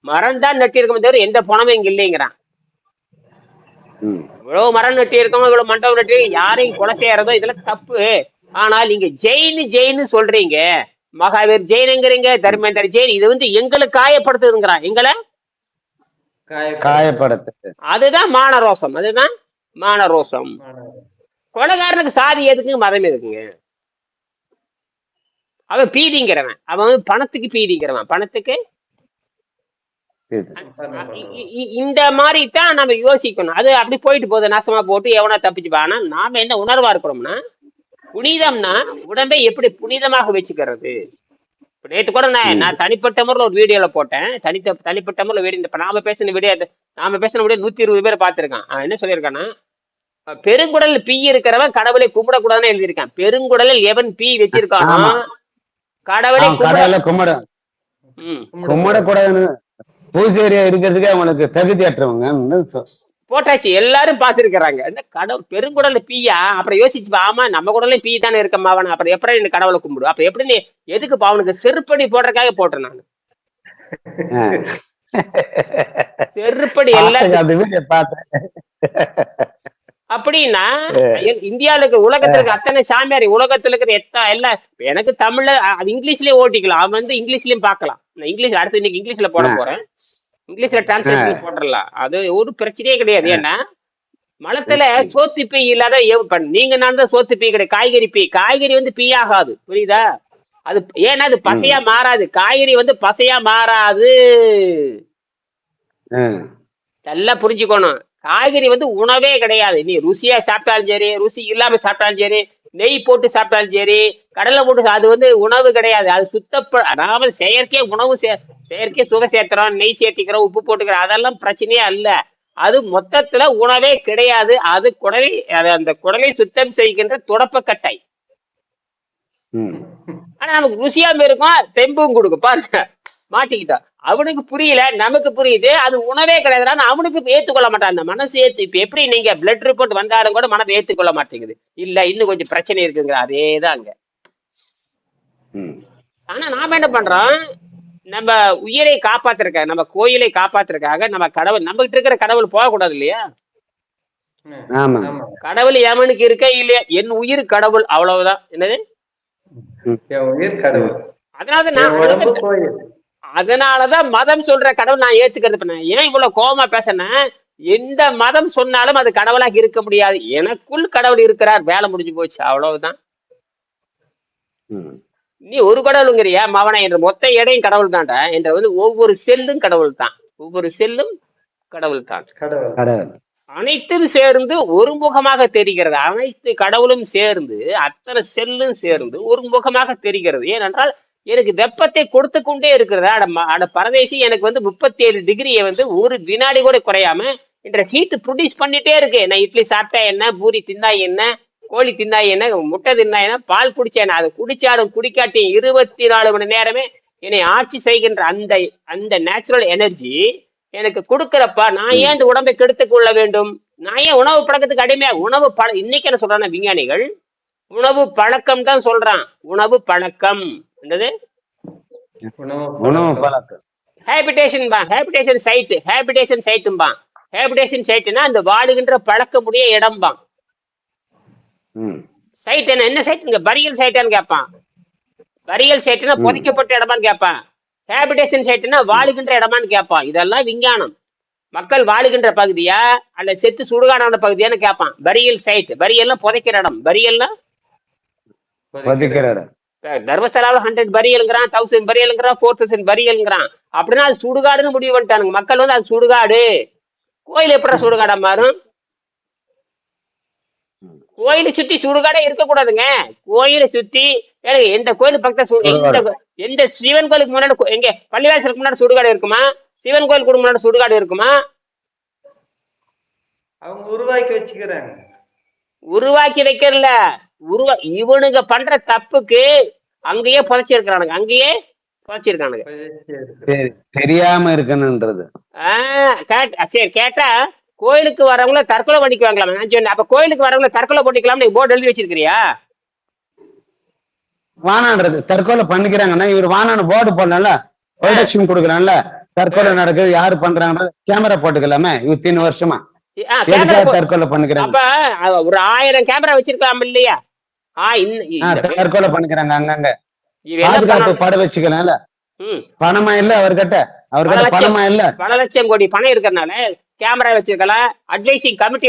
மரம் தான் நட்டி இருக்கமே தவிர எந்த பணமும் இங்க இல்லைங்கிறான். ம். இவ்வளவு மரம் நட்டி இருக்கோம், இவ்வளவு மண்டபம் நட்டி யாரையும் கொலை செய்யறதோ இதெல்லாம் தப்பு. ஆனால் நீங்க ஜெயின் சொல்றீங்க, மகாவீர் ஜெயினுங்கிறீங்க, தர்மேந்தர் ஜெயின், இது வந்து எங்களை காயப்படுத்துதுங்கிறான், எங்களை காயப்படுத்து. அதுதான் மானரோசம், அதுதான் மானரோசம். கொலைகாரனுக்கு சாதி எதுக்குங்க, மதம் எதுக்குங்க? அவன் பீதிங்கிறவன், அவன் வந்து பணத்துக்கு பீதிங்கிறவன், பணத்துக்கு. இந்த மாதிரி தான் நம்ம யோசிக்கணும். அது அப்படி போயிட்டு போகுது, நாசமா போட்டு எவனா தப்பிச்சுப்பா. ஆனா நாம என்ன உணர்வா இருக்கிறோம்னா, புனிதம்னா உடம்பை எப்படி புனிதமாக வச்சுக்கிறது. நேற்று கூட நான் தனிப்பட்ட முறையில் ஒரு வீடியோல போட்டேன். தனிப்பட்ட முறையில் வீடியோ, இப்ப நாம பேசின வீடியோ 120 பேர் பார்த்திருக்கான். என்ன சொல்லியிருக்கான்னா, பெருங்குடல் பீ இருக்கிறவன் கடவுளை கும்பிடக்கூடாதுன்னு எழுதியிருக்கான். பெருங்குடலில் எவன் பீ வச்சிருக்கானோ கடவுளை கும்பிடக்கூடாதுன்னு பூஜையா இருக்கிறதுக்கு அவங்களுக்கு தகுதியற்றவங்க போட்டாச்சு. எல்லாரும் பார்த்திருக்கிறாங்க. இந்த கடவுள் பெருங்குடல் பீயா, அப்புறம் யோசிச்சு, ஆமா நம்ம குடலையும் பீ தானே இருக்கமா, அவன் அப்புறம் எப்படி நீ கடவுளை கும்பிடு? அப்ப எப்படி நீ எதுக்கு அவனுக்கு செருப்படி போடுறதுக்காக போட்டேன் நான். செருப்படி எல்லாம் அப்படின்னா இந்தியாவுக்கு உலகத்திற்கு அத்தனை சாமியார், உலகத்துல இருக்கிற எல்லாம் எனக்கு தமிழ்ல அது இங்கிலீஷ்லயே ஓட்டிக்கலாம். அவன் வந்து இங்கிலீஷ்லயும் பார்க்கலாம். நான் இங்கிலீஷ் அடுத்து இன்னைக்கு இங்கிலீஷ்ல போட போறேன். இங்கிலீஷ்ல டிரான்ஸ்லேட் போட்டுடலாம். அது ஒரு பிரச்சனையே கிடையாது. ஏன்னா மலத்துல சோத்து பீ இல்லாத நீங்க நான் தான் சோத்து பீ கிடையாது. காய்கறி வந்து பீ ஆகாது, புரியுதா? அது ஏன்னா அது பசையா மாறாது. காய்கறி வந்து பசையா மாறாது, நல்லா புரிஞ்சுக்கணும். காய்கறி வந்து உணவே கிடையாது. நீ ருசியா சாப்பிட்டாலும் சரி, ருசி இல்லாம சாப்பிட்டாலும் சரி, நெய் போட்டு சாப்பிட்டாலும் சரி, கடலை போட்டு, அது வந்து உணவு கிடையாது. அது அதாவது செயற்கை உணவு, செயற்கை சுவை சேர்த்துறோம், நெய் சேர்த்திக்கிறோம், உப்பு போட்டுக்கிறோம், அதெல்லாம் பிரச்சனையே அல்ல. அது மொத்தத்துல உணவே கிடையாது. அது அந்த குடலை சுத்தம் செய்கின்ற துடப்பக்கட்டை. ஆனா நமக்கு ருசியாம இருக்கும், தெம்பும் கொடுக்கும். பாருங்க, மாட்டிக்கிட்டோம். அவனுக்கு புரியல, நமக்கு புரியுது. அது உணவே கிடையாது. அவனுக்கு ஏத்துக்கொள்ள மாட்டான். அந்த மனசு இப்ப எப்படி நீங்க பிளட் ரிப்போர்ட் வந்தாலும் கூட மனதை ஏத்துக்கொள்ள மாட்டேங்குது. இல்ல இன்னும் கொஞ்சம் பிரச்சனை இருக்குங்க, அதேதான் அங்க. ஆனா நாம என்ன பண்றோம், நம்ம உயிரை காப்பாத்துறதுக்காக, நம்ம கோயிலை காப்பாத்துறதுக்காக, நம்ம கடவுள், நம்ம கிட்ட இருக்கிற கடவுள் போகக்கூடாது இல்லையா? கடவுள் எவனுக்கு இருக்க இல்லையா? என் உயிர் கடவுள், அவ்வளவுதான். என்னது உயிர் கடவுள். அதனாலதான் மதம் சொல்ற கடவுள் நான் ஏத்துக்கிறது. ஏன் இவ்வளவு கோபமா பேசுறேன்னா, எந்த மதம் சொன்னாலும் அது கடவுளாக இருக்க முடியாது. எனக்குள் கடவுள் இருக்கிறார், வேலை முடிஞ்சு போச்சு, அவ்வளவுதான். நீ ஒரு கடவுளுங்கிறியா மவனை என்ற மொத்த எடையும் கடவுள் தான்டா என்ற வந்து ஒவ்வொரு செல்லும் கடவுள் தான், ஒவ்வொரு செல்லும் கடவுள் தான். அனைத்தும் சேர்ந்து ஒருமுகமாக தெரிகிறது. அனைத்து கடவுளும் சேர்ந்து, அத்தனை செல்லும் சேர்ந்து ஒருமுகமாக தெரிகிறது. ஏனென்றால் எனக்கு வெப்பத்தை கொடுத்து கொண்டே இருக்கிறது. அட பரதேசி, எனக்கு வந்து 37 டிகிரியை வந்து ஒரு வினாடி கூட குறையாம என்ற ஹீட் ப்ரொடியூஸ் பண்ணிட்டே இருக்கு. நான் இட்லி சாப்பிட்டா என்ன, பூரி தின்னா என்ன, கோழி தின்னா என்ன, முட்டை தின்னா என்ன, பால் குடிச்சேன், அதை குடிச்சாலும் குடிக்காட்டியும் 24 மணி நேரமே என்னை ஆட்சி செய்கின்ற அந்த நேச்சுரல் எனர்ஜி எனக்கு கொடுக்கறப்ப நான் ஏன் இந்த உடம்பை கெடுத்துக் கொள்ள வேண்டும்? நான் ஏன் உணவு பழக்கத்துக்கு அடிமையா? இன்னைக்கு என்ன சொல்றாங்க விஞ்ஞானிகள், உணவு பழக்கம் தான் சொல்றான். உணவு பழக்கம் என்னது? உணவு பழக்கம். ஹேபிடேஷன் சைட்னா அந்த வாடுகின்ற பழக்கமுடைய இடம்பான். சைட் என்ன சைட்டுங்க? பரியல் சைட்டான்னு கேட்பான். பரியல் சைட்டுனா புதைக்கப்பட்ட இடமான்னு கேட்பான். ஹேபிடேஷன் சைட்டுனா வாழுகின்ற இடமான்னு கேட்பான். இதெல்லாம் விஞ்ஞானம். மக்கள் வாழுகின்ற பகுதியா அல்ல செத்து சுடுகாடான பகுதியான்னு கேட்பான். பரியல் சைட், பரியல்லாம் புதைக்கிற இடம், பரியல்லாம் புதைக்கிற இடம். தர்மஸ்தலால 100 பரியல்ங்கிறான், 1000 பரியல்ங்கிறான், 4000 பரியல்ங்கிறான். அப்படின்னா அது சுடுகாடுன்னு முடிவு பண்ணிட்டானுங்க மக்கள். வந்து அது சுடுகாடு. கோயில் எப்படி சுடுகாடா மாறும்? கோயிலை சுத்தி சுடுகாடே இருக்கக்கூடாதுங்க. கோயிலை சுத்தி எந்த கோயில் பக்கத்துல எந்த சிவன் கோயிலுக்கு முன்னாடி, எங்க பள்ளிவாசலுக்கு முன்னாடி சுடுகாடு இருக்குமா? சிவன் கோயிலுக்கு முன்னாடி சுடுகாடு இருக்குமா? அவங்க உருவாக்கி வச்சுக்கிறாங்க. உருவாக்கி வைக்கிறல, இவனுங்க பண்ற தப்புக்கு அங்கேயே புதைச்சிருக்கிறானுங்க, அங்கேயே புதைச்சிருக்கானுங்க. தெரியாம இருக்கணும்ன்றது. சரி, கேட்டா கோயிலுக்கு வரவங்கள தற்கொலை பண்ணிக்குவாங்களாம். நான் சொன்னேன், அப்ப கோயிலுக்கு வரவங்கள தற்கொலை பண்ணிக்கலாம் நீ போர்டு எழுதி வச்சிருக்கிறியா? வானான்றது தற்கொலை பண்ணிக்கிறாங்கன்னா இவர் வானான போர்டு போடலாம்ல, ப்ரொடெக்ஷன் கொடுக்கலாம்ல. தற்கொலை நடக்குது யாரு பண்றாங்க கேமரா போட்டுக்கலாமே. 3 வருஷமா கேமரா எதுக்காக தற்கொலை பண்ணிக்கிறாங்க? அப்ப ஒரு 1000 கேமரா வச்சிருக்கலாம் இல்லையா? தற்கொலை பண்ணிக்கிறாங்க அங்கங்க. இவன் என்ன பாதுகாப்பு பண்ணணும்? பட வச்சுக்கலாம்ல. ம். பணமா இல்ல அவர்கிட்ட பணமா இல்ல. பல லட்சம் கோடி பணம் இருக்கிறதுனால கேமரா வச்சிருக்கலாம், அட்வைசிங் கமிட்டி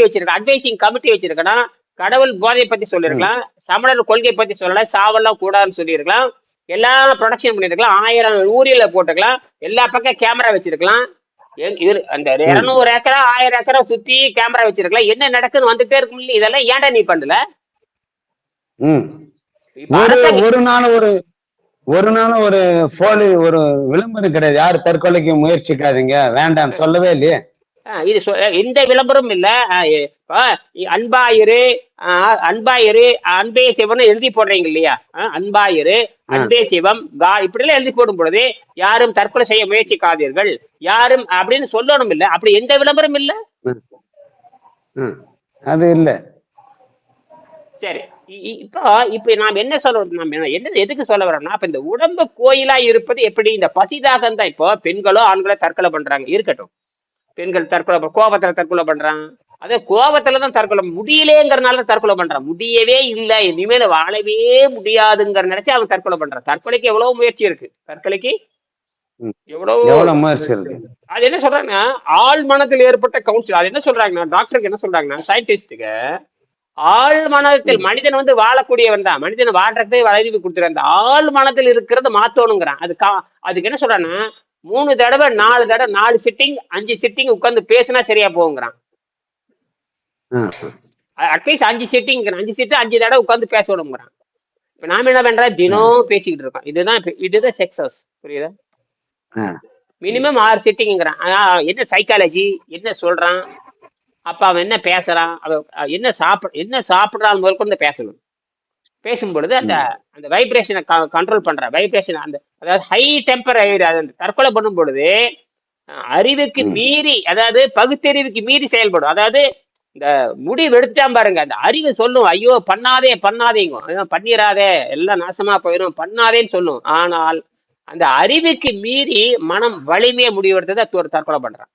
வச்சிருக்கலாம், கடவுள் போதை பத்தி சொல்லிருக்கலாம், சமணர் கொள்கை பத்தி சொல்லலாம், சாவெல்லாம் கூடாதுன்னு சொல்லியிருக்கலாம், எல்லா ப்ரொடக்ஷன் பண்ணிருக்கலாம், 1000 ஊரியல போட்டுக்கலாம், எல்லா பக்கம் கேமரா வச்சிருக்கலாம். அந்த 200 ஏக்கரா 1000 ஏக்கரா சுத்தி கேமரா வச்சிருக்கலாம். என்ன நடக்குன்னு வந்துட்டே இருக்கும். இதெல்லாம் ஏன்டா நீ பண்ணல? ஒரு நாள் ஒரு போலி ஒரு விளம்பரம் கிடையாது. யாரு தற்கொலைக்கு முயற்சிக்காதீங்க வேண்டாம் சொல்லவே இல்லையே. இது எந்த விளம்பரம் இல்ல. அன்பாயிரு அன்பே சிவம் எழுதி போடுறீங்க இல்லையா? அன்பாயிரு அன்பே சிவம் இப்படி எல்லாம் எழுதி போடும் பொழுது யாரும் தற்கொலை செய்ய முயற்சிக்காதீர்கள் யாரும் அப்படின்னு சொல்லணும் இல்ல. அப்படி எந்த விளம்பரம் இல்ல. அது இல்ல. சரி, இப்ப நாம் என்ன சொல்றோம், எதுக்கு சொல்ல வரோம்னா, இப்ப இந்த உடம்பு கோயிலா இருப்பது எப்படி? இந்த பசிதாகம் தான். இப்போ பெண்களோ ஆண்களோ தற்கொலை பண்றாங்க, இருக்கட்டும். பெண்கள் தற்கொலை கோபத்துல தற்கொலை பண்றான். அதே கோபத்துலதான் தற்கொலை முடியலேங்கிறனால தற்கொலை பண்றான். முடியவே இல்லை, இனிமேல வாழவே முடியாதுங்கிற நினைச்சு அவன் தற்கொலை பண்றான். தற்கொலைக்கு எவ்வளவு முயற்சி இருக்கு, தற்கொலைக்கு எவ்வளவு முயற்சி இருக்கு. அது என்ன சொல்றாங்கன்னா, ஆள் மனத்தில் ஏற்பட்ட கவுன்சில். அது என்ன சொல்றாங்கன்னா, டாக்டருக்கு என்ன சொல்றாங்கன்னா, சயின்டிஸ்டுக்கு ஆள் மனத்தில் மனிதன் வந்து வாழக்கூடியவன் தான். மனிதன் வாழ்றதே அறிவு கொடுத்துருக்க. அந்த ஆள் மனத்தில் இருக்கிறத மாத்தணுங்கிறான். அதுக்கு என்ன சொல்றான்னா, 3 தடவை 4 தடவை 4 சிட்டிங் 5 சிட்டிங் உட்கார்ந்து பேசினா சரியா போகுங்கிறான். அட்லீஸ்ட் 5 சிட்டிங் 5 சிட்டு 5 தடவை உட்கார்ந்து பேசணுங்கிறான். இப்ப நாம என்ன பண்ற, தினம் பேசிக்கிட்டு இருக்கோம். இதுதான் சக்சஸ். புரியுதா? மினிமம் 6 சிட்டிங்கிறான். என்ன சைக்காலஜி என்ன சொல்றான், அப்ப அவன் என்ன பேசுறான், என்ன சாப்பிடுறான் முதல் கொண்டு பேசணும். பேசும்பொழுது அந்த வைப்ரேஷனை கண்ட்ரோல் பண்ற வைப்ரேஷன், அதாவது ஹை டெம்பர் தற்கொலை பண்ணும் பொழுது அறிவுக்கு மீறி, அதாவது பகுத்தறிவுக்கு மீறி செயல்படும். அதாவது இந்த முடிவு எடுத்துட்டான் பாருங்க, அந்த அறிவு சொல்லும், ஐயோ பண்ணாதேங்க, பண்ணிடாதே, எல்லாம் நாசமா போயிடும், பண்ணாதேன்னு சொல்லும். ஆனால் அந்த அறிவுக்கு மீறி மனம் வலிமையை முடிவெடுத்ததை ஒரு தற்கொலை பண்றான்.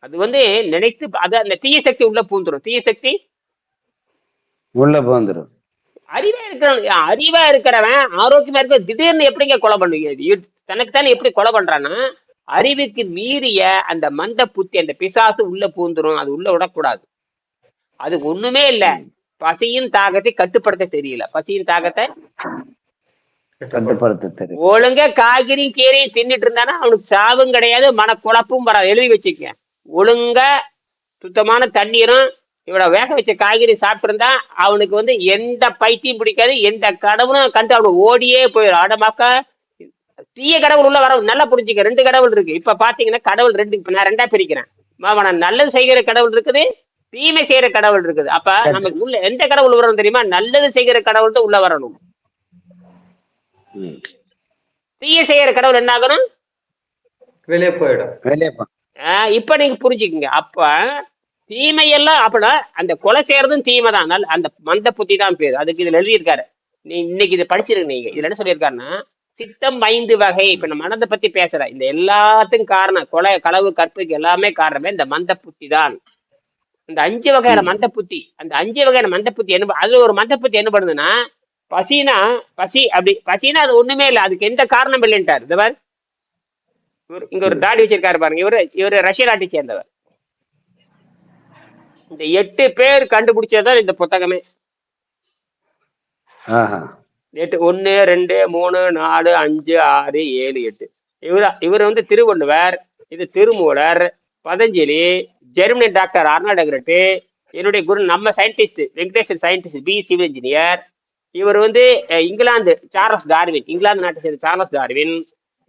அது வந்து நினைத்து அந்த தீய சக்தி உள்ள பூந்துரும். தீய சக்தி உள்ள பூந்துரும். அறிவா இருக்கிறவன் ஆரோக்கியமா இருக்க திடீர்னு எப்படிங்க கொலை பண்ணுவீங்க? தனக்குத்தானே எப்படி கொலை பண்றான்னா, அறிவுக்கு மீறிய அந்த மந்த புத்தி, அந்த பிசாசு உள்ள பூந்துரும். அது உள்ள விடக்கூடாது. அது ஒண்ணுமே இல்ல, பசியின் தாகத்தை கட்டுப்படுத்த தெரியல. பசியின் தாகத்தை ஒழுங்கா காய்கறியும் கீரையும் தின்னுட்டு இருந்தானா அவனுக்கு சாவும் கிடையாது, மனக்குழப்பும் வராது. எழுதி வச்சுக்க. ஒழுங்கா சுத்தமான தண்ணீரும் இவட வேக வச்ச காய்கறி சாப்பிட்டு இருந்தா அவனுக்கு வந்து எந்த பைத்தியம் பிடிக்காது, எந்த கடவுளும் கண்டு அவனுக்கு ஓடியே போயிடும். ஆடமாக்கா தீய கடவுள் உள்ள வர நல்லா புரிஞ்சுக்க. 2 கடவுள் இருக்கு. இப்ப பாத்தீங்கன்னா கடவுள் 2. இப்ப நான் 2ஆ பிரிக்கிறேன். நான் நல்லது செய்கிற கடவுள் இருக்குது, தீமை செய்யற கடவுள் இருக்குது. அப்ப நமக்கு உள்ள எந்த கடவுள் வரணும் தெரியுமா? நல்லது செய்கிற கடவுள் தான் உள்ள வரணும். தீய செய்யற கடவுள் என்ன ஆகணும்? வெளியே போயிடும். இப்ப நீங்க புரிஞ்சுக்கீங்க. அப்ப தீமையெல்லாம் அப்படின்னா அந்த கொலை செய்யறதும் தீமை தான். அந்த மந்த புத்தி தான் பேரு. அதுக்கு இதுல எழுதியிருக்காரு. நீ இன்னைக்கு இதை படிச்சிருக்க. நீங்க இதுல என்ன சொல்லியிருக்காருன்னா, சித்தம் 5 வகை. இப்ப நம்ம மனதை பத்தி பேசுற இந்த எல்லாத்துக்கும் காரணம், கொலை களவு கற்புக்கு எல்லாமே காரணமே இந்த மந்த புத்தி தான். இந்த 5 வகையான மந்த புத்தி, அந்த 5 வகையான மந்த புத்தி என்ன, அதுல ஒரு மந்த புத்தி என்ன பண்ணுதுன்னா, பசினா அது ஒண்ணுமே இல்லை, அதுக்கு எந்த காரணம் இல்லைன்ட்டார். இந்த மாதிரி இங்க ஒரு தாடி வச்சிருக்காரு பாருங்க, இவரு ரஷ்ய நாட்டை சேர்ந்தவர். இந்த 8 பேர் கண்டுபிடிச்சதான் இந்த புத்தகமே. 8 1 2 3 4 5 6 7 8. இவர் வந்து திருவள்ளுவர், இது Thirumoolar, Patanjali, Germany doctor Arnold Ehret, என்னுடைய குரு நம்ம scientist Venkatesan scientist B civil engineer. இவர் வந்து இங்கிலாந்து சார்லஸ் டார்வின், இங்கிலாந்து நாட்டை சேர்ந்த சார்லஸ் டார்வின்.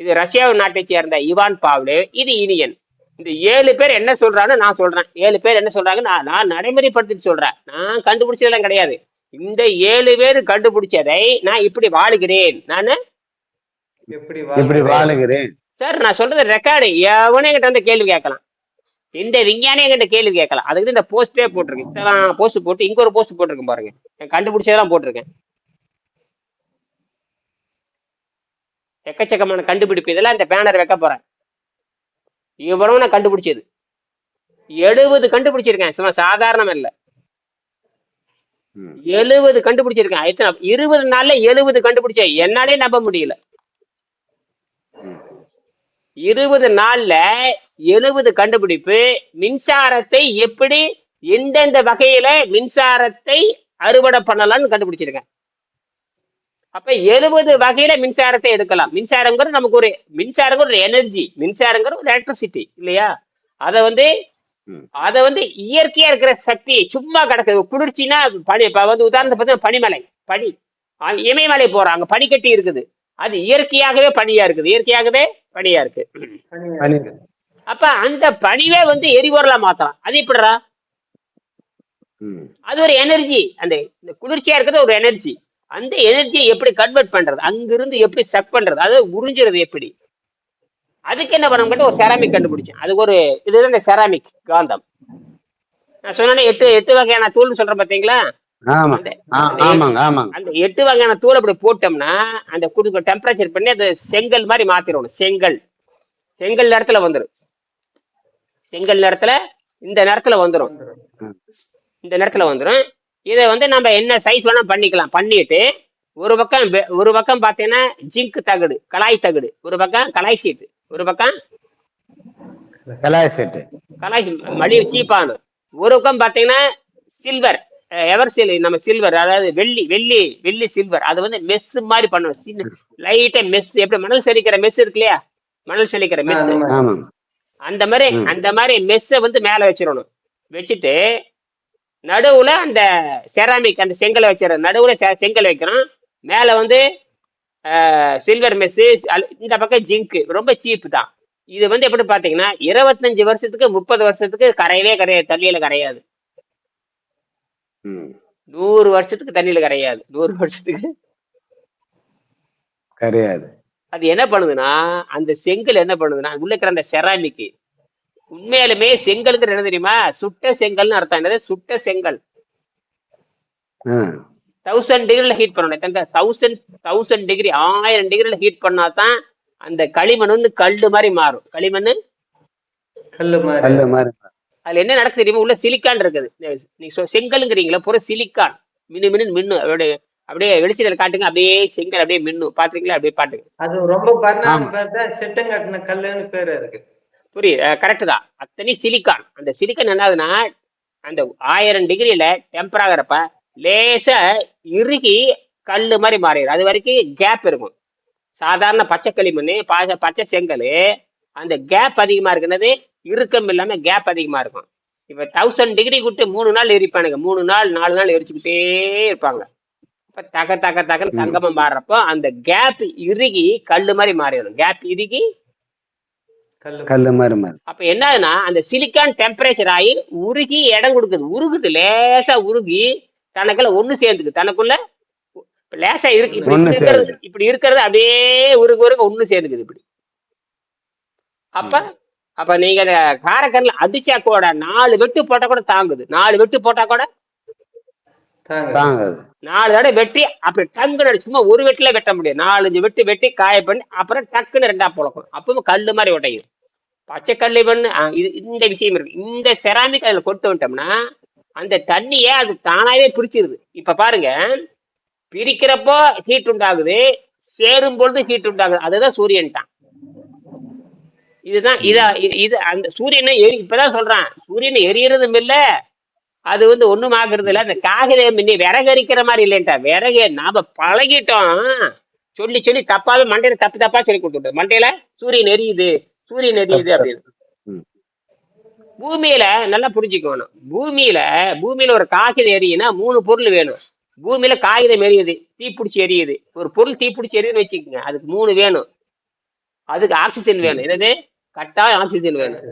இது ரஷ்யா நாட்டை சேர்ந்த இவான் பாவ்லே, இது இனியன். இந்த 7 பேர் என்ன சொல்றான்னு நான் சொல்றேன். 7 பேர் என்ன சொல்றாங்க நான் நடைமுறைப்படுத்திட்டு சொல்றேன். நான் கண்டுபிடிச்சதெல்லாம் கிடையாது. இந்த 7 பேர் கண்டுபிடிச்சதை நான் இப்படி வாழுகிறேன். நானு எப்படி வாழுகிறேன் சார், நான் சொல்றது ரெக்கார்டு. எவனே கிட்ட வந்து கேள்வி கேட்கலாம், இந்த விஞ்ஞானிய கிட்ட கேள்வி கேட்கலாம். அதுக்கு இந்த போஸ்டே போட்டிருக்கேன். இதெல்லாம் போஸ்ட் போட்டு இங்க ஒரு போஸ்ட் போட்டிருக்கேன் பாருங்க, கண்டுபிடிச்சதெல்லாம் போட்டிருக்கேன். எக்கச்சக்கமான கண்டுபிடிப்பு. இதெல்லாம் இந்த பேனர் வைக்க போறேன். இவ்வளவு நான் கண்டுபிடிச்சது. 70 கண்டுபிடிச்சிருக்கேன், சும்மா சாதாரணம் இல்ல. 70 கண்டுபிடிச்சிருக்கேன். எத்தனை 20 நாள்ல 70 கண்டுபிடிச்சேன், என்னாலே நம்ப முடியல. 20 நாள்ல 70 கண்டுபிடிப்பு. மின்சாரத்தை எப்படி எந்தெந்த வகையில மின்சாரத்தை அறுவடை பண்ணலாம்னு கண்டுபிடிச்சிருக்கேன். அப்ப 70 வகையில மின்சாரத்தை எடுக்கலாம். மின்சாரங்கிறது நமக்கு ஒரு ஒரு எனர்ஜி, மின்சாரங்கிறது ஒரு எலக்ட்ரிசிட்டி இல்லையா? அத வந்து இயற்கையா இருக்கிற சக்தி சும்மா கிடக்குது. குளிர்ச்சின்னா பனி, இப்ப வந்து உதாரணத்தை பார்த்தா பனிமலை, பனி, இமயமலை போறோம், அங்க பனிக்கட்டி இருக்குது, அது இயற்கையாகவே பனியா இருக்குது, இயற்கையாகவே பனியா இருக்கு. அப்ப அந்த பனிவே வந்து எரிபொருளா மாத்தலாம். அது எப்படிடா? அது ஒரு எனர்ஜி. அந்த குளிர்ச்சியா இருக்கிறது ஒரு எனர்ஜி. அந்த எனர்ஜியை எப்படி கன்வெர்ட் பண்றது, அங்கிருந்து எப்படி சக் பண்றது, அது உறிஞ்சுறது எப்படி, அதுக்கு என்ன பண்ண ஒரு செராமிக் கண்டுபிடிச்சேன். அது ஒரு இதுதான் இந்த செராமிக் காந்தம். நான் சொன்னேன் 8 வகையான தூள்னு சொல்றேன் பாத்தீங்களா? அந்த 8 வகையான தூள் அப்படி போட்டோம்னா அந்த டெம்பரேச்சர் பண்ணி அது செங்கல் மாதிரி மாத்திரணும். செங்கல் நேரத்துல வந்துடும். செங்கல் நேரத்துல இந்த நேரத்துல வந்துடும். இதை வந்து நம்ம என்ன சைஸ் வேணா பண்ணிக்கலாம். பண்ணிட்டு ஒரு பக்கம் பாத்தீங்கன்னா ஜிங்க் தகடு, கலாய் தகடு, ஒரு பக்கம் கலாய் சீட்டு, ஒரு பக்கம் கலாய் மலிவு சீப்பானு, ஒரு பக்கம் பாத்தீங்கன்னா சில்வர், நம்ம சில்வர், அதாவது வெள்ளி சில்வர். அது வந்து மெஸ் மாதிரி பண்ணணும். லைட்டா மெஸ், எப்படி மணல் செலிக்கிற மெஸ் இருக்கு இல்லையா, மணல் செலிக்கிற மெஸ், அந்த மாதிரி மெஸ்ஸை வந்து மேல வச்சிடணும். வச்சுட்டு நடுவுல அந்த செராமிக், அந்த செங்கலை வச்சிட, நடுவுல செங்கல் வைக்கணும். மேல வந்து சில்வர் மெஸ், இந்த பக்கம் ஜிங்க். ரொம்ப சீப் தான் இது. வந்து எப்படி பாத்தீங்கன்னா 25 வருஷத்துக்கு 30 வருஷத்துக்கு கரையவே கரையாது, தண்ணியில கரையாது. 100 வருஷத்துக்கு தண்ணியில கரையாது, 100 வருஷத்துக்கு கரையாது. அது என்ன பண்ணுதுன்னா, அந்த செங்கல் என்ன பண்ணுதுன்னா, உள்ள இருக்கிற அந்த செராமிக், உண்மையாலுமே செங்கலுக்கு என்ன தெரியுமா, சுட்ட செங்கல்னு அர்த்தம். என்னது சுட்ட செங்கல்? 1000 டிகிரில ஹீட் பண்ணணும். 1000 டிகிரி, 1000 டிகிரில ஹீட் பண்ணாதான் அந்த களிமண் வந்து கல்லு மாதிரி மாறும். களிமண் கல்லு மாதிரி. அதுல என்ன நடக்குது தெரியுமா, உள்ள சிலிக்கான் இருக்குது. நீங்க செங்கலுங்கிறீங்களா, பூரா சிலிக்கான். மின்னு அப்படியே வெளிச்சத்துல காட்டுங்க, அப்படியே செங்கல் அப்படியே மின்னு. பாத்துருக்கீங்களா? அப்படியே பாட்டுங்க. அது ரொம்ப செட்டங்கட்டின கல்லுன்னு பேரு இருக்கு. புரியுது, கரெக்ட் தான். அத்தனை சிலிக்கான். அந்த சிலிக்கான் என்னதுன்னா, அந்த 1000 டிகிரியில டெம்பர் ஆகிறப்ப லேசா இறுகி கல்லு மாதிரி மாறிடும். அது வரைக்கும் கேப் இருக்கும். சாதாரண பச்சை களிமண், பச்சை செங்கல், அந்த கேப் அதிகமா இருக்குனது, இறுக்கம் இல்லாம கேப் அதிகமா இருக்கும். இப்ப 1000 டிகிரி விட்டு 3 நாள் எரிப்பானுங்க, 3 நாள் 4 நாள் எரிச்சுக்கிட்டே இருப்பாங்க. இப்ப தகன்னு தங்கமா மாறுறப்போ அந்த கேப் இறுகி கல்லு மாதிரி மாறிடும். கேப் இறுகி கல்லு மாதிரி. அப்ப என்னன்னா, அந்த சிலிக்கான் டெம்பரேச்சர் ஆகி உருகி இடம் கொடுக்குது, உருகுது, லேசா உருகி தனக்குள்ள ஒண்ணு சேர்ந்துக்கு. தனக்குள்ள லேசா இருக்கு, இப்படி இருக்கிறது அப்படியே உருக ஒண்ணு சேர்ந்துக்குது இப்படி. அப்ப நீங்க அந்த காரக்கல்ல அடிச்சா கூட 4 வெட்டு போட்டா கூட தாங்குது. 4 வெட்டு போட்டா கூட தாங்குது. 4 தடவை வெட்டி அப்படி டங்குன்னு, சும்மா ஒரு வெட்டுல வெட்ட முடியாது. 4-5 வெட்டு வெட்டி காய பண்ணி அப்புறம் டக்குன்னு 2ஆ போடணும். அப்பவும் கல்லு மாதிரி உடையும். பச்சை களிமண் இந்த விஷயம் இருக்கு. இந்த செராமிக் அதுல கொண்டு விட்டோம்னா அந்த தண்ணிய அது தானாவே பிரிச்சிருது. இப்ப பாருங்க, பிரிக்கிறப்போ ஹீட் உண்டாகுது, சேரும் பொழுது ஹீட் உண்டாகுது. அதுதான் சூரியன் தான். இதுதான் இது அந்த சூரியனை இப்பதான் சொல்றான், சூரியன் எரியறதும் இல்ல, அது வந்து ஒண்ணும் ஆகுறது இல்ல. அந்த காகிதம் விறகு அரிக்கிற மாதிரி இல்லைன்ட்டா. விறகு நாம பழகிட்டோம், சொல்லி தப்பாவே மண்டையில தப்பா சொல்லி கொடுத்துட்டோம். மண்டையில சூரியன் எரியுது அப்படின்னு. பூமியில நல்லா புரிஞ்சுக்கணும், பூமியில ஒரு காகிதம் எரியுன்னா 3 பொருள் வேணும். பூமியில காகிதம் எரியுது, தீப்பிடிச்சு எரியுது. ஒரு பொருள் தீப்பிடிச்சு எரியுதுன்னு வச்சுக்கோங்க, அதுக்கு 3 வேணும். அதுக்கு ஆக்சிஜன் வேணும். என்னது? கட்டாயம் ஆக்சிஜன் வேணும்.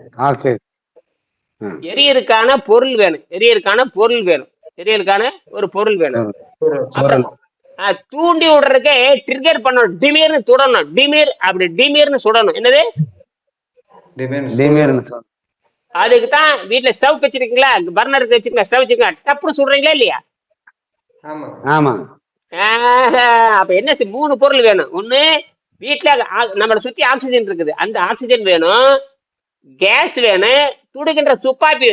எரியறதுக்கான பொருள் வேணும். தூண்டி விடுறதுக்கே ட்ரிகர் பண்ணணும், டிமீர்னு சுடணும். டிமீர்னு சுடணும். என்னது? அதுக்கு தான் வீட்டுல ஸ்டவ் வச்சிருக்கீங்களா, பர்னருக்கு வச்சிருக்கீங்களா, ஸ்டவ் வச்சிருக்கீங்களா, டப்புனு சுடுறீங்களா இல்லையா? அப்ப என்ன 3 பொருள் வேணும். ஒண்ணு, வீட்டுல நம்மளை சுத்தி ஆக்சிஜன் இருக்குது, அந்த ஆக்சிஜன் வேணும். கேஸ் வேணும், துடுகின்ற துப்பாக்கி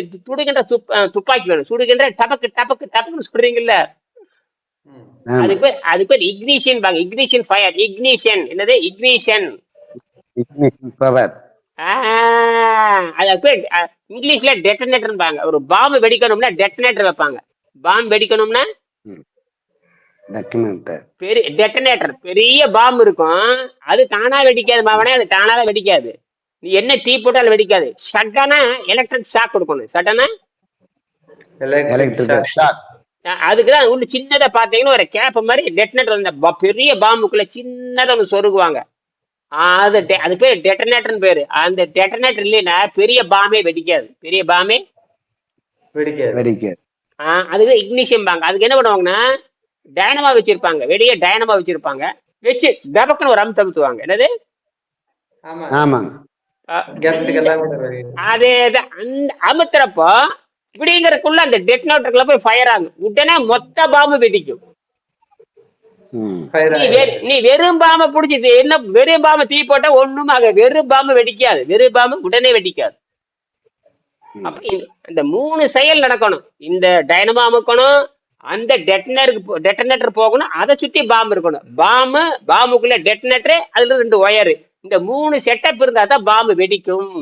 வேணும். சுடுகின்ற டபக்கு டபக்கு டபக்குன்னு சொல்றீங்கல்ல, ஆமா. அதுக்கு பேர் இக்னிஷன் பாங்க. Ignition fire. இக்னிஷன் என்னது? இக்னிஷன். பவர். அதுக்கு பேர் இங்கிலீஷ்ல டெட்டனேட்டர் பாங்க. ஒரு பாம்பு வெடிக்கணும்னா டெட்டனேட்டர் வைப்பாங்க. பாம்பு வெடிக்கணும்னா பெரிய டெட்டனேட்டர், பெரிய பாம்பு இருக்கும். அது தானா வெடிக்காது மாவனே, அது தானால வெடிக்காது. நீ என்ன தீ போட்டாலும் வெடிக்காது. சட்டனா எலக்ட்ரிக் ஷாக் கொடுக்கணும். சட்டனா எலக்ட்ரிக் ஷாக். அதுக்குதான் ஒண்ணு சின்னதா பாத்தீங்கன்னா ஒரு கேப் மாதிரி டெட்டனேட்டர், அந்த பெரிய பாம்புக்குள்ள சின்னதா ஒண்ணு சொருகுவாங்க. அது பேர் டெட்டனேட்டர்னு பேரு. அந்த டெட்டனேட்டர் இல்லைன்னா பெரிய பாம்பே வெடிக்காது. பெரிய பாம்பே வெடிக்காது. அதுக்கு இக்னிஷன் பாங்க. அதுக்கு என்ன பண்ணுவாங்கன்னா டைனமா வச்சிருப்பாங்க. வெடிய டைனமா வச்சிருப்பாங்க. வச்சு டபக்குன்னு ஒரு அமுத்துவாங்க. என்னது? ஆமாங்க. அதேதான். அந்த அமுத்துறப்போ இப்படிங்கிறதுக்குள்ள அந்த டெட்டனேட்டருக்குள்ள போய் ஃபயர் ஆகும். உடனே மொத்த பாம்பு வெடிக்கும். நீ வெறும் பாம்பை பிடிச்சிது என்ன, வெறும் பாம்பு தீ போட்டா ஒண்ணும் ஆக, வெறும் பாம்பு வெடிக்காது. வெறும் பாம்பு உடனே வெடிக்காது. அப்ப இந்த 3 செயல் நடக்கணும். இந்த டைனமா அமுக்கணும், அந்த டெட்டனேட்டர் போகணும், அதை சுத்தி பாம்பு இருக்கணும். பாம்புக்குள்ள டெட்டனேட்டர், அதுல 2 ஒயரு. இந்த 3 செட்டப் இருந்தா தான் பாம்பு வெடிக்கும்.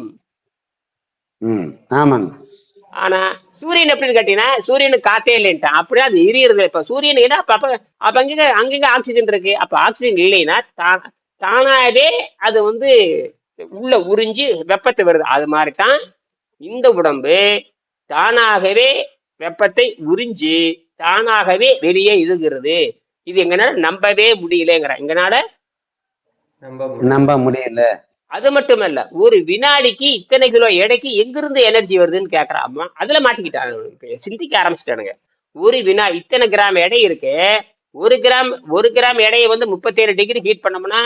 ஆமாங்க. ஆனா சூரியன் எப்படின்னு கேட்டீங்கன்னா, சூரியனுக்கு காத்தே இல்லைன்ட்டான். அப்படியே அது எரியறது. இப்ப சூரியன் ஏன்னா அப்ப அங்கங்க ஆக்சிஜன் இருக்கு. அப்ப ஆக்சிஜன் இல்லைன்னா தானாவே அது உள்ள உறிஞ்சி வெப்பத்தை வருது. அது மாதிரிதான் இந்த உடம்பு தானாகவே வெப்பத்தை உறிஞ்சி தானாகவே வெளியே இழுகிறது. இது எங்கனால நம்பவே முடியலங்கிற, எங்கனால நம்ப முடியல. அது மட்டுமல்ல, ஒரு வினாடிக்கு இத்தனை கிலோ எடைக்கு எங்கிருந்து எனர்ஜி வருதுன்னு கேக்குறாமா. அதுல மாட்டிக்கிட்டாங்க, சிந்திக்க ஆரம்பிச்சுட்டானுங்க. ஒரு இத்தனை கிராம் எடை இருக்கு. ஒரு கிராம் எடையை 37 டிகிரி ஹீட் பண்ணோம்னா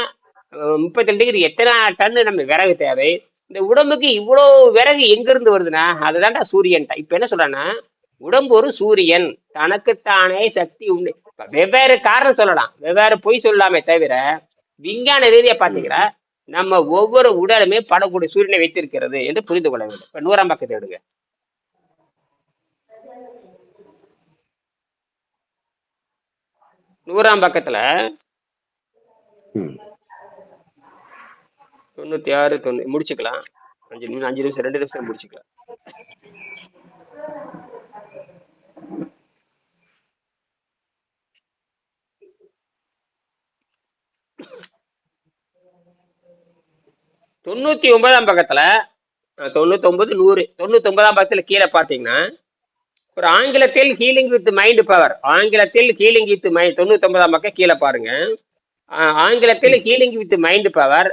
37 டிகிரி எத்தனை டன்னு நம்ம விறகு தேவை? இந்த உடம்புக்கு இவ்வளவு விறகு எங்க இருந்து வருதுன்னா அதுதான்டா சூரியன். இப்ப என்ன சொல்றான்னா, உடம்பு ஒரு சூரியன், தனக்குத்தானே சக்தி உண்டு. வெவ்வேறு காரணம் சொல்லலாம், வெவ்வேறு பொய் சொல்லாமே தவிர விஞ்ஞான ரீதியா பாத்தீங்கன்னா நம்ம ஒவ்வொரு உடலுமே படக்கூடிய சூரியனை வைத்திருக்கிறது என்று புரிந்து கொள்ள வேண்டும். இப்ப 100ஆம் பக்கத்தை எடுங்க. நூறாம் பக்கத்துல 96 முடிச்சுக்கலாம். 5 நிமிஷம் 2 நிமிஷம் முடிச்சுக்கலாம். தொண்ணூத்தி 99ஆம் பக்கத்துல 99 100 99ஆம் பக்கத்துல கீழே பாத்தீங்கன்னா ஒரு ஆங்கிலத்தில் ஹீலிங் வித் மைண்ட் பவர். ஆங்கிலத்தில் ஹீலிங் வித் மைண்ட் 99ஆம் பக்கம் கீழே பாருங்க. ஆங்கிலத்தில் ஹீலிங் வித் மைண்ட் பவர்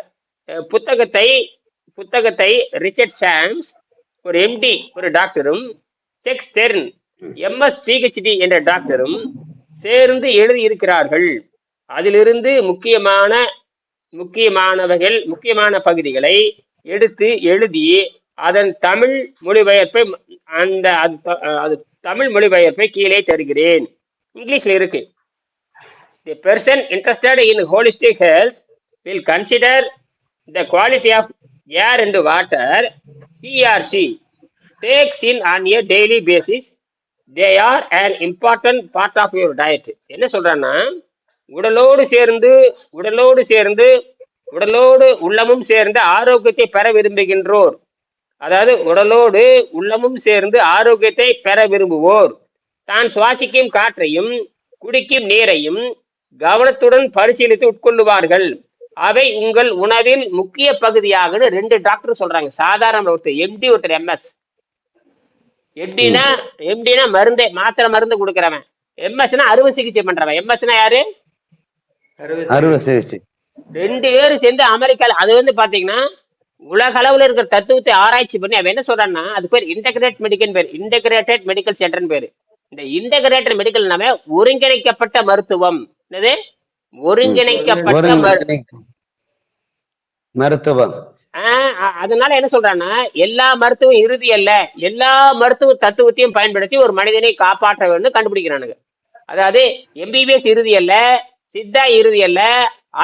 புத்தகத்தை ரிச்சர்ட் சாம்ஸ், ஒரு எம்டி ஒரு டாக்டரும், செக்ஸ் ஸ்டெர்ன் MS PhD என்ற டாக்டரும் சேர்ந்து எழுதி இருக்கிறார்கள். அதிலிருந்து முக்கியமான பகுதிகளை எடுத்து எழுதி அதன் தமிழ் மொழிபெயர்ப்பை தமிழ் மொழிபெயர்ப்பை கீழே தருகிறேன். இங்கிலீஷ்ல இருக்கு. The person interested in holistic health will consider the quality of air and water he or she takes in on a daily basis. They are an important part of your diet. என்ன சொல்றான்னா, உடலோடு உள்ளமும் சேர்ந்து ஆரோக்கியத்தை பெற விரும்புகின்றோர், அதாவது உடலோடு உள்ளமும் சேர்ந்து ஆரோக்கியத்தை பெற விரும்புவோர் தான் சுவாசிக்கும் காற்றையும் குடிக்கும் நீரையும் கவனத்துடன் பரிசீலித்து உட்கொள்ளுவார்கள். அவை உங்கள் உணவில் முக்கிய பகுதியாக 2 டாக்டர் சொல்றாங்க. சாதாரண ஒருத்தர் எம்டி, ஒருத்தர் MS. எம்டினா மாத்திரை மருந்து கொடுக்கறவன். MS அறுவை சிகிச்சை பண்றவன். MS யாரு? அறுவை சிகிச்சை. 2 பேரும் சேர்ந்து அமெரிக்கால அது பாத்தீங்கன்னா உலக அளவுல இருக்கிற தத்துவத்தை ஆராய்ச்சி பண்ணி அவன் என்ன சொல்றான்னா, அது பேர் இன்டகிரேட்டட் மெடிக்கல் சென்டர்னு பேரு. இந்த இன்டகிரேட்டட் மெடிக்கல் ஒருங்கிணைக்கப்பட்ட மருத்துவம். என்னது? ஒருங்கிணைக்கப்பட்ட மருத்துவம். அதனால என்ன சொல்றான்னா, எல்லா மருத்துவம் இறுதி அல்ல, எல்லா மருத்துவ தத்துவத்தையும் பயன்படுத்தி ஒரு மனிதனை காப்பாற்ற வேண்டும் கண்டுபிடிக்கிறானுங்க. அதாவது MBBS இறுதி அல்ல, சித்தா இறுதி அல்ல,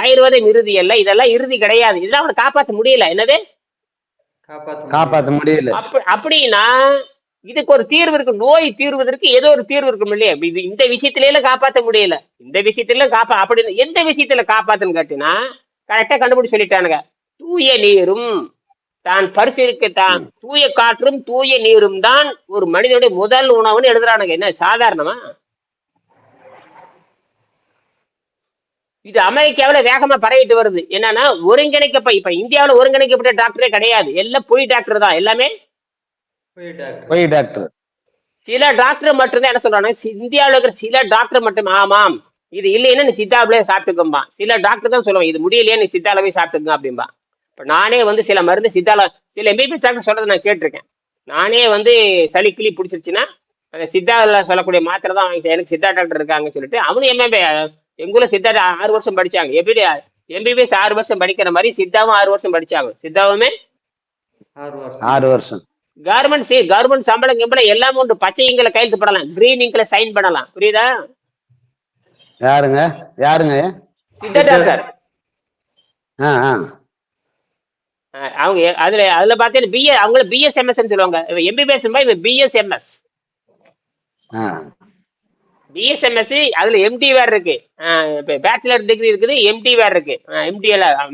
ஆயுர்வேதம் இறுதி அல்ல, இதெல்லாம் இறுதி கிடையாது. இதெல்லாம் அவனை காப்பாற்ற முடியல. என்னது? காப்பாத்த முடியல. அப்படின்னா இதுக்கு ஒரு தீர்வு இருக்கு. நோய் தீர்வதற்கு ஏதோ ஒரு தீர்வு இருக்கும் இல்லையா? இது இந்த விஷயத்துல எல்லாம் காப்பாத்த முடியல, இந்த விஷயத்துல அப்படி எந்த விஷயத்துல காப்பாத்துன்னு கேட்டீங்கன்னா கரெக்டா கண்டுபிடிச்சு சொல்லிட்டானுங்க. தூய நீரும் தான் தான் தூய காற்றும் தூய நீரும் தான் ஒரு மனிதனுடைய முதல் உணவுன்னு எழுதுறானுங்க. என்ன சாதாரணமா? இது அமெரிக்காவில வேகமா பரவிட்டு வருது. என்னன்னா இப்ப இந்தியாவில ஒருங்கிணைக்கப்பட்ட டாக்டரே கிடையாது, எல்லாம் பொய் டாக்டர் தான் எல்லாமே. போய் டாக்டர் சில டாக்டர் மட்டும்தான் என்ன சொல்றாங்க, இந்தியாவில் இருக்கிற சில டாக்டர் மட்டும் ஆமாம் இது இல்லைன்னா நீ சித்தாவிலே சாப்பிட்டுக்கோம்பா. சில டாக்டர் தான் சொல்லுவாங்க இது முடியலையே நீ சித்தாலவே சாப்பிட்டுக்கங்க அப்படின்பா. இப்ப நானே சில மருந்து சில எம்பிபிஎஸ் டாக்டர் சொல்றதை நான் கேட்டிருக்கேன். நானே சளி கிளி பிடிச்சிருச்சுன்னா அந்த சித்தால சொல்லக்கூடிய மாத்திரை தான் வாங்கி, எனக்கு சித்தா டாக்டர் இருக்காங்கன்னு சொல்லிட்டு அவனு எங்குள்ள சித்தா 6 வருஷம் படிச்சாங்க. எப்படி எம்பிபிஎஸ் 6 வருஷம் படிக்கிற மாதிரி சித்தாவும் 6 வருஷம் படிச்சாங்க. சித்தாவுமே 6 வருஷம். கவர்மெண்ட் சம்பளம் எல்லாமே உண்டு. பச்சை இங்கில கையெழுத்து போடலாம், கிரீன் இங்கில சைன் பண்ணலாம். புரியுதா? யாருங்க சித்தா டாக்டர். அவங்க அதுல பாத்தீங்கன்னா அவங்கள பிஎஸ்எம்எஸ் சொல்லுவாங்க. எம்பிபிஎஸ் பிஎஸ்எம்எஸ் பிஎஸ்எம்எஸ் அதுல எம்டி வேற இருக்கு. பேச்சுலர் டிகிரி இருக்குது, எம்டி வேற இருக்கு. எம்டி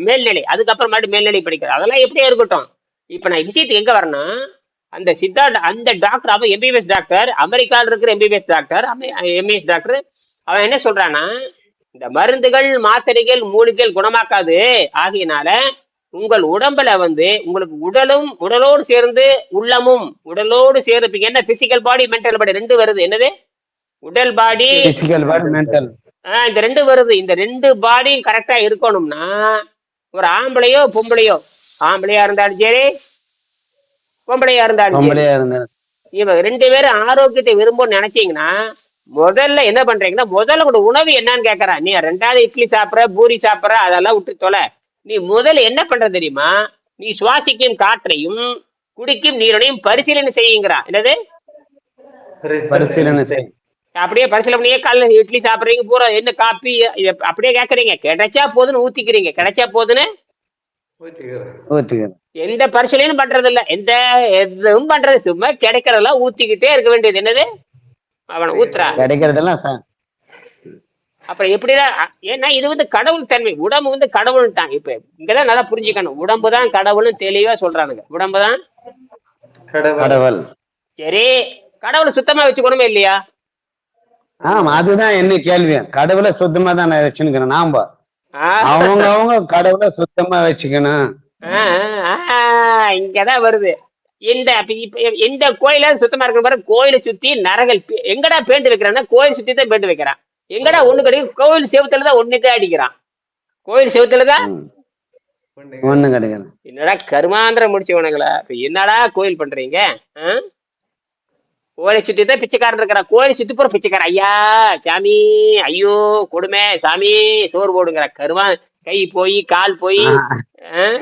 மேல்நிலை, அதுக்கப்புறம் மேல்நிலை படிக்கிற அதெல்லாம் எப்படியா இருக்கட்டும். இப்ப நான் விஷயத்துக்கு எங்க வரணும், அந்த டாக்டர் அவன் எம்பிபிஎஸ் டாக்டர், அமெரிக்காவில் இருக்கிற எம்பிபிஎஸ் டாக்டர், எம்இஎஸ் டாக்டர். அவன் என்ன சொல்றான்னா இந்த மருந்துகள் மாத்திரைகள் மூலிகைகள் குணமாக்காது, ஆகியனால உங்கள் உடம்புல உங்களுக்கு உடலோடு சேர்ந்து உள்ளமும் உடலோடு சேர்ந்து என்ன பிசிக்கல் பாடி மென்டல் பாடி ரெண்டு வருது. என்னது? உடல் பாடி மென்டல். இந்த ரெண்டு வருது. இந்த ரெண்டு பாடியும் கரெக்டா இருக்கணும்னா ஒரு ஆம்பளையோ பொம்பளையோ, ஆம்பளையா இருந்தாலும் சரி பொம்பளையா இருந்தாலும் இவங்க 2 பேரும் ஆரோக்கியத்தை விரும்பும் நினைச்சீங்கன்னா முதல்ல என்ன பண்றீங்கன்னா முதல்ல கூட உணவு என்னன்னு கேட்கறா. நீ 2வது இட்லி சாப்பிட்ற பூரி சாப்பிட்ற அதெல்லாம் விட்டு தொலை. நீ முதல்ல என்ன பண்ற தெரியுமா? நீ சுவாசிக்கும் காற்றையும் குடிக்கும் நீரையும் பரிசீலனை செய்யுங்கிறா. என்னது பரிசீலனை செய்? அப்படியே பரிசீலனையே காலைல இட்லி சாப்பிட்றீங்க, பூரா என்ன காப்பி அப்படியே கேட்கறீங்க. கிடைச்சா போதுன்னு ஊத்திக்கிறீங்க, கிடைச்சா போதுன்னு எந்த பரிசீலனையும் பண்றது இல்ல, எதுவும் பண்றது, சும்மா கிடைக்கிறதெல்லாம் ஊத்திக்கிட்டே இருக்க வேண்டியது. என்னது அவனை ஊத்துறா கிடைக்கிறதெல்லாம். அப்புறம் எப்படின்னா ஏன்னா இது கடவுள் தன்மை. உடம்பு கடவுள்ட்டாங்க. இப்ப இங்கதான் நல்லா புரிஞ்சுக்கணும், உடம்புதான் கடவுள்னு தெளிவா சொல்றானுங்க. உடம்புதான் கடவுள். சரி, கடவுளை சுத்தமா வச்சுக்கணுமே இல்லையா? ஆமா, அதுதான் என்ன கேள்வி. கடவுளை சுத்தமா தான் வச்சுக்கணும். நாம அவங்க கடவுளை சுத்தமா வச்சுக்கணும். இங்கதான் வருது. எந்த கோயில சுத்தமா இருக்க பாரு, கோயிலை சுத்தி நரகள் எங்கடா பேண்ட் வைக்கிறான்னா கோயில் சுத்தி தான் பேண்ட் வைக்கிறான். எங்கடா ஒண்ணு கிடைக்கும்? கோயில் செவத்துலதான் ஒண்ணுதான் அடிக்கிறான். கோயில் செவத்துலதான் ஒண்ணு கிடையாது. என்னடா கருமாந்திரம் முடிச்சவனுங்களா? என்னடா கோயில் பண்றீங்க? கோயிலை சுத்தி தான் பிச்சைக்காரன் இருக்கிறான். கோயிலை சுத்தி போற பிச்சைக்காரன், ஐயா சாமி, ஐயோ கொடுமை சாமி, சோறு போடுங்கிற கருமா, கை போய் கால் போய்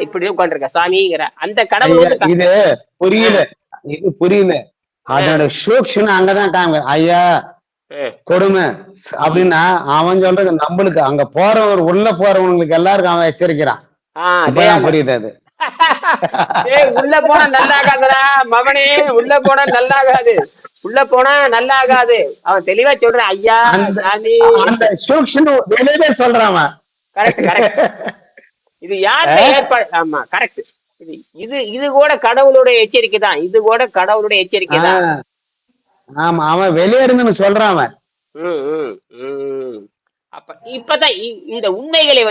இப்படி உட்காந்துருக்க சாமிங்கிற அந்த கடவுள் இது புரியல. இது புரியல. அதோட சூக்ஷம் அங்கதான் காம. ஐயா கொடுமை அப்படின்னா அவன் சொல்றது நம்மளுக்கு அங்க போறவர் உள்ள போறவங்களுக்கு எல்லாருக்கும் அவன் எச்சரிக்கிறான். புரியுது? அது உள்ள போனா நல்லாகாதுடா மகனே, உள்ள போனா நல்லாகாது, உள்ள போனா நல்லாகாது. அவன் தெளிவா சொல்றான். ஐயா வெளியே சொல்றான். Correct correct. இது யாருக்கு ஏற்பாடு? ஆமா கரெக்ட். இது கூட கடவுளுடைய எச்சரிக்கை தான். இது கூட கடவுளுடைய எச்சரிக்கை தான். ஆமா, அவன் வெளியே இருந்து சொல்றான் அவன். அப்ப இப்பதான் இந்த உண்மைகளை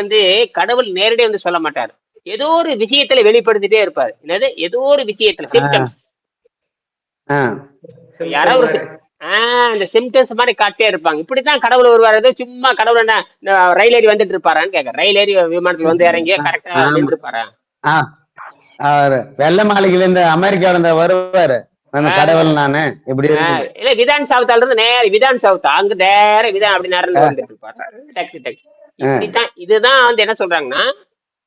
கடவுள் நேரடியாக சொல்ல மாட்டார். ஏதோ ஒரு விஷயத்துல வெளிப்படுத்திட்டே இருப்பாரு. என்னது? ஏதோ ஒரு விஷயத்துல சிம்டம்ஸ், யாராவது அந்த சிம்டம்ஸ் மாதிரி காட்டே இருப்பாங்க. இப்படித்தான் கடவுள் வருவாரு. சும்மா கடவுள் என்ன ரயில் ஏறி வந்துட்டு இருப்பாரான்னு கேட்க, ரயில் ஏறி விமானத்துல இறங்கி கரெக்டா வந்துட்டு இருப்பாரா? வெள்ள மாளிகையில இருந்து அமெரிக்காவில இருந்து வருவாரு கடவுள். நானு இப்படி இல்ல விதான் சாவுத்தால இருந்து நேர விதான் சாவுத்தா அங்க நேர விதான் அப்படி நேரம் வந்துட்டு இருப்பாரு. டக்கு டக்கு. இப்படித்தான் இதுதான் என்ன சொல்றாங்கன்னா,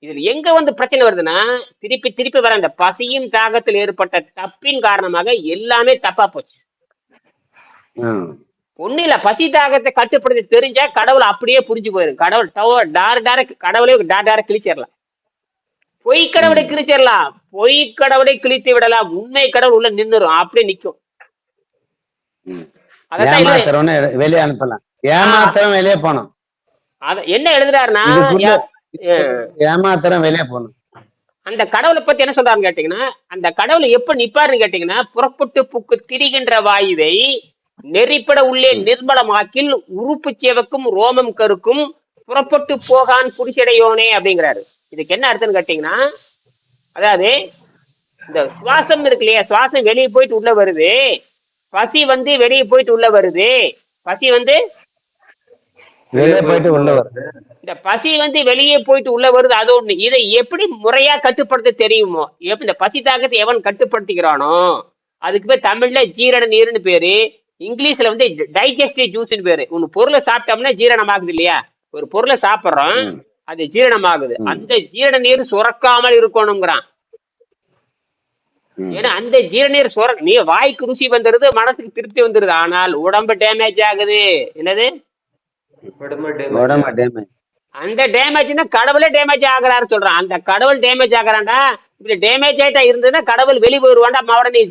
இதுல எங்க பிரச்சனை வருதுன்னா திருப்பி திருப்பி வர அந்த பசியும் தாகத்தில் ஏற்பட்ட தப்பின் காரணமாக எல்லாமே தப்பா போச்சு. ஒண்ணு இல்ல, பசி தாகத்தை கட்டுப்படுத்தி தெரிஞ்சா கடவுள் அப்படியே புரிஞ்சு போயிரும். கடவுள் கடவுளே டார கிழிச்சிடலாம். பொய் கடவுளை கிழிச்சிடலாம், பொய் கடவுளை கிழித்து விடலாம், உண்மை கடவுள் உள்ள நின்னுரும், அப்படியே நிக்கும். அதான் ஏமாத்துறவன வெளியே அனுப்பலாம், ஏமாத்துறவன் வெளியே போனோம். அத என்ன எழுதுறாருன்னா, ஏமாத்துறவன் வெளியே போகணும். அந்த கடவுளை பத்தி என்ன சொல்றாருன்னு கேட்டீங்கன்னா, அந்த கடவுளை எப்ப நிப்பாருன்னு கேட்டீங்கன்னா, புறப்பட்டு புக்கு திரிகின்ற வாயுவை நெறிப்பட உள்ளே நிர்மலமாக்கில் உறுப்பு சேவக்கும் ரோமம் கருக்கும் புறப்பட்டு போகான் புடிச்சடையோனே அப்படிங்கிறாரு. இதுக்கு என்ன அர்த்தம்னு கேட்டீங்கன்னா, அதாவது இந்த சுவாசம் இருக்கு இல்லையா, சுவாசம் வெளியே போயிட்டு உள்ள வருது, பசி வந்து வெளியே போயிட்டு உள்ள வருது, பசி வந்து வெளியே போயிட்டு உள்ள வருது, இந்த பசி வந்து வெளியே போயிட்டு உள்ள வருது, அது ஒண்ணு. இதை எப்படி முறையா கட்டுப்படுத்த தெரியுமோ, எப்படி இந்த பசி தாக்கத்தை எவன் கட்டுப்படுத்திக்கிறானோ அதுக்கு பேர் தமிழ்ல ஜீரண நீர்னு பேரு, இங்கிலீஷ்ல வந்து டைஜஸ்டிவ் ஜூஸ்ன்னு பேரு. ஒன்னு பொருளை சாப்பிட்டோம்னா ஜீரணம் ஆகுது இல்லையா, ஒரு பொருளை சாப்பிடுறோம் அது ஜீரணம் ஆகுது, அந்த ஜீரண நீர் சுரக்காமல் இருக்கணுங்கிறான். ஏன்னா அந்த ஜீரண நீர் நீ வாய்க்கு ருசி வந்துருது, மனசுக்கு திருப்தி வந்துருது, ஆனால் உடம்பு டேமேஜ் ஆகுது. என்னது உடம்பு டேமேஜ். அந்த டேமேஜ்னா கடவுளே டேமேஜ் ஆகுறாரு சொல்றான். அந்த கடவுள் டேமேஜ் ஆகுறான்டா, இப்படி டேமேஜ் ஆயிட்டா இருந்ததுன்னா கடவுள் வெளியே போயிருவான்டா. அவட நீ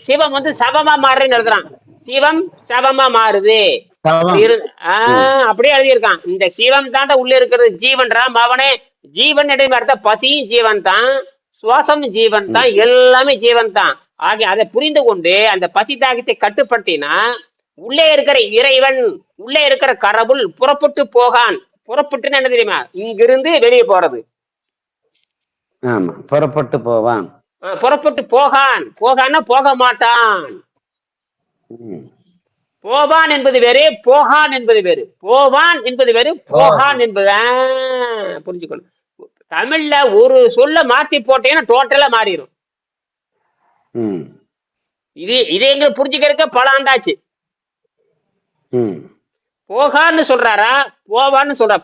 சிவம் வந்து சபமா மாறுறேன்னு எழுதுறான், சிவம் சபமா மாறுது அப்படியே எழுதியிருக்கான். இந்த சிவம் தாண்டா உள்ள இருக்கிறது ஜீவன்றா, அவனே ஜீவன் அர்த்த பசியும் ஜீவன் தான், சுவாசம் ஜீவன் தான், எல்லாமே ஜீவன் தான். ஆகிய அதை புரிந்து கொண்டு அந்த பசி தாகத்தை கட்டுப்படுத்தினா உள்ளே இருக்கிற இறைவன், உள்ளே இருக்கிற கடவுள் புறப்பட்டு போகான். புறப்பட்டுன்னு என்ன தெரியுமா, இங்கிருந்து வெளியே போறது. ஆமா, புறப்பட்டு போவான், புறப்பட்டு போகான், போகான்னா போக மாட்டான். போவான் என்பது வேறு, போகான் என்பது வேறு. போவான் என்பது வேறு, போகான் என்பது புரிஞ்சுக்கணும். தமிழ்ல ஒரு சொல்ல மாத்தி போட்டீங்கன்னா டோட்டலா மாறிடும். இது எங்க புரிஞ்சுக்கிறதுக்கு பல ஆண்டாச்சு. போகான்னு சொல்றாரா, போவான்னு சொல்ற,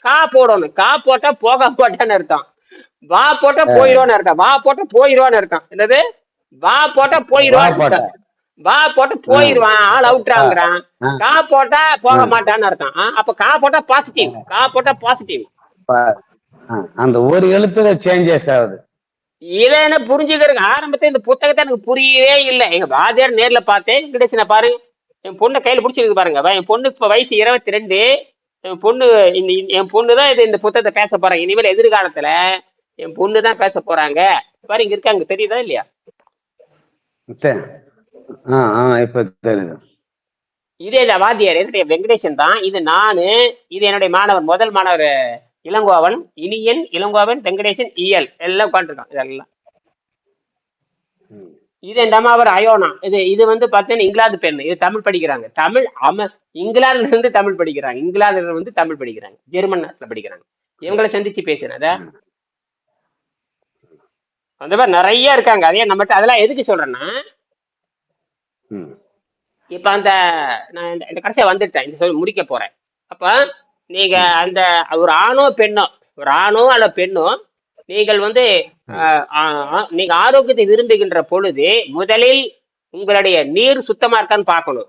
கா போடணும், கா போட்டா போக மாட்டான்னு அர்த்தம், வா போட்டா போயிடுவான்னு அர்த்தம், வா போட்டா போயிடுவான்னு அர்த்தம். என்னது வா போட்டா போயிடுவான்னு அர்த்தம், வா போட்டு போயிடுவான், ஆள் அவுட்றாங்கிறான். கா போட்டா போக மாட்டான்னு அர்த்தம். அப்ப கா போட்டா பாசிட்டிவ், கா போட்டா பாசிட்டிவ். அந்த ஒரு எழுத்துல சேஞ்சஸ் ஆகுது. இதை என்ன புரிஞ்சுக்கிறதுக்கு ஆரம்பத்துல இந்த புத்தகத்தை எனக்கு புரியவே இல்லை. எங்க வாத்தியார் நேர்ல பார்த்தேன், கிடைச்சு நான் பாருங்க, என் பொண்ணை கையில பிடிச்சிருக்கு பாருங்க. என் பொண்ணுக்கு இப்ப வயசு 22. என் பொண்ணுதான் இந்த புத்தகத்தை பேச போறாங்க. இனிமேல் எதிர்காலத்துல என் பொண்ணுதான் பேச போறாங்க. பாரு இங்க இருக்காங்க, தெரியுதா இல்லையா? இப்ப தெரியுது. இதே வாத்தியார் என்னுடைய வெங்கடேசன் தான். இது நானு, இது என்னுடைய மாணவர், முதல் மாணவர் இளங்கோவன், இனியன், இளங்கோவன், வெங்கடேசன், இயல் எல்லாம் உட்காந்துருக்கான். இதெல்லாம் இது என் அம்மாவர் அயோனா. இது வந்து பார்த்தீங்கன்னா இங்கிலாந்து பெண், இது தமிழ் படிக்கிறாங்க. தமிழ் இங்கிலாந்துல இருந்து தமிழ் படிக்கிறாங்க, இங்கிலாந்துல வந்து தமிழ் படிக்கிறாங்க, ஜெர்மன் நாட்டுல படிக்கிறாங்க. இவங்களை சந்திச்சு பேசினத அந்த மாதிரி நிறைய இருக்காங்க. அதே நம்மகிட்ட அதெல்லாம் எதுக்கு சொல்றேன்னா, இப்ப அந்த நான் இந்த கடைசியா வந்துட்டேன், இந்த சொல்லி முடிக்க போறேன். அப்ப நீங்க அந்த ஒரு ஆணோ பெண்ணோ, ஒரு ஆணோ அல்ல பெண்ணோ, நீங்கள் வந்து நீங்க ஆரோக்கியத்தை விரும்புகின்ற பொழுது முதலில் உங்களுடைய நீர் சுத்தமா இருக்கான்னு பார்க்கணும்,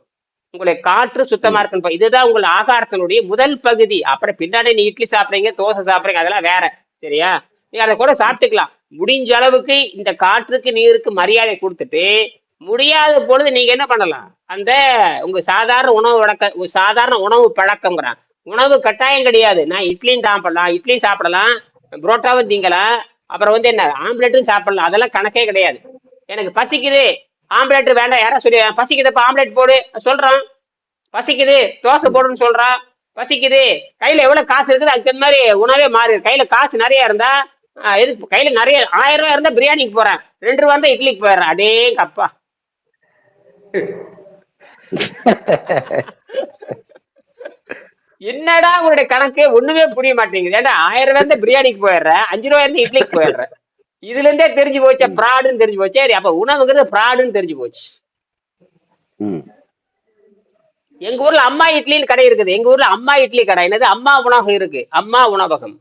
உங்களுடைய காற்று சுத்தமா இருக்குன்னு. இதுதான் உங்கள் ஆகாரத்தினுடைய முதல் பகுதி. அப்புறம் பின்னாடி நீ இட்லி சாப்பிட்றீங்க, தோசை சாப்பிட்றீங்க, அதெல்லாம் வேற. சரியா? நீங்க அதை கூட சாப்பிட்டுக்கலாம். முடிஞ்ச அளவுக்கு இந்த காற்றுக்கு நீருக்கு மரியாதை கொடுத்துட்டு, முடியாத பொழுது நீங்க என்ன பண்ணலாம், அந்த உங்க சாதாரண உணவு பழக்கம்ங்கிறான். உணவு கட்டாயம் கிடையாது. நான் இட்லியும் சாப்பிடலாம், இட்லி சாப்பிடலாம், புரோட்டாவும் திங்கலாம், அப்புறம் வந்து என்ன ஆம்லெட்டும் சாப்பிடலாம், அதெல்லாம் கணக்கே கிடையாது. எனக்கு பசிக்குது, ஆம்லெட் வேண்டாம், யாரா சொல்லி பசிக்குதுப்பா ஆம்லெட் போடு சொல்றான், பசிக்குது தோசை போடுன்னு சொல்றான், பசிக்குது, கையில எவ்வளவு காசு இருக்குது அதுக்கு இந்த மாதிரி உணவே மாறி. கையில காசு நிறைய இருந்தா எதுக்கு, கையில நிறைய 1000 ரூபாய் இருந்தா பிரியாணிக்கு போறேன், 2 ரூபா இருந்தா இட்லிக்கு போயிடுறேன். அடேங்க அப்பா, என்னடா உங்களுடைய கணக்கு ஒண்ணுமே புரிய மாட்டேங்குது. ஏடா 1000 ரூபாய் இருந்தா பிரியாணிக்கு போயிடுற, 5 ரூபாய் இருந்தா இட்லிக்கு போயிடுற. இதுல இருந்தே தெரிஞ்சு போச்சு ஃப்ராடுன்னு தெரிஞ்சு போச்சு. சரி, அப்ப உணவுங்கிறது ஃப்ராடுன்னு தெரிஞ்சு போச்சு. எங்க ஊர்ல அம்மா இட்லின்னு கடை இருக்குது. எங்க ஊர்ல அம்மா இட்லி கடை, என்னது அம்மா உணவகம் இருக்கு, அம்மா உணவகம்.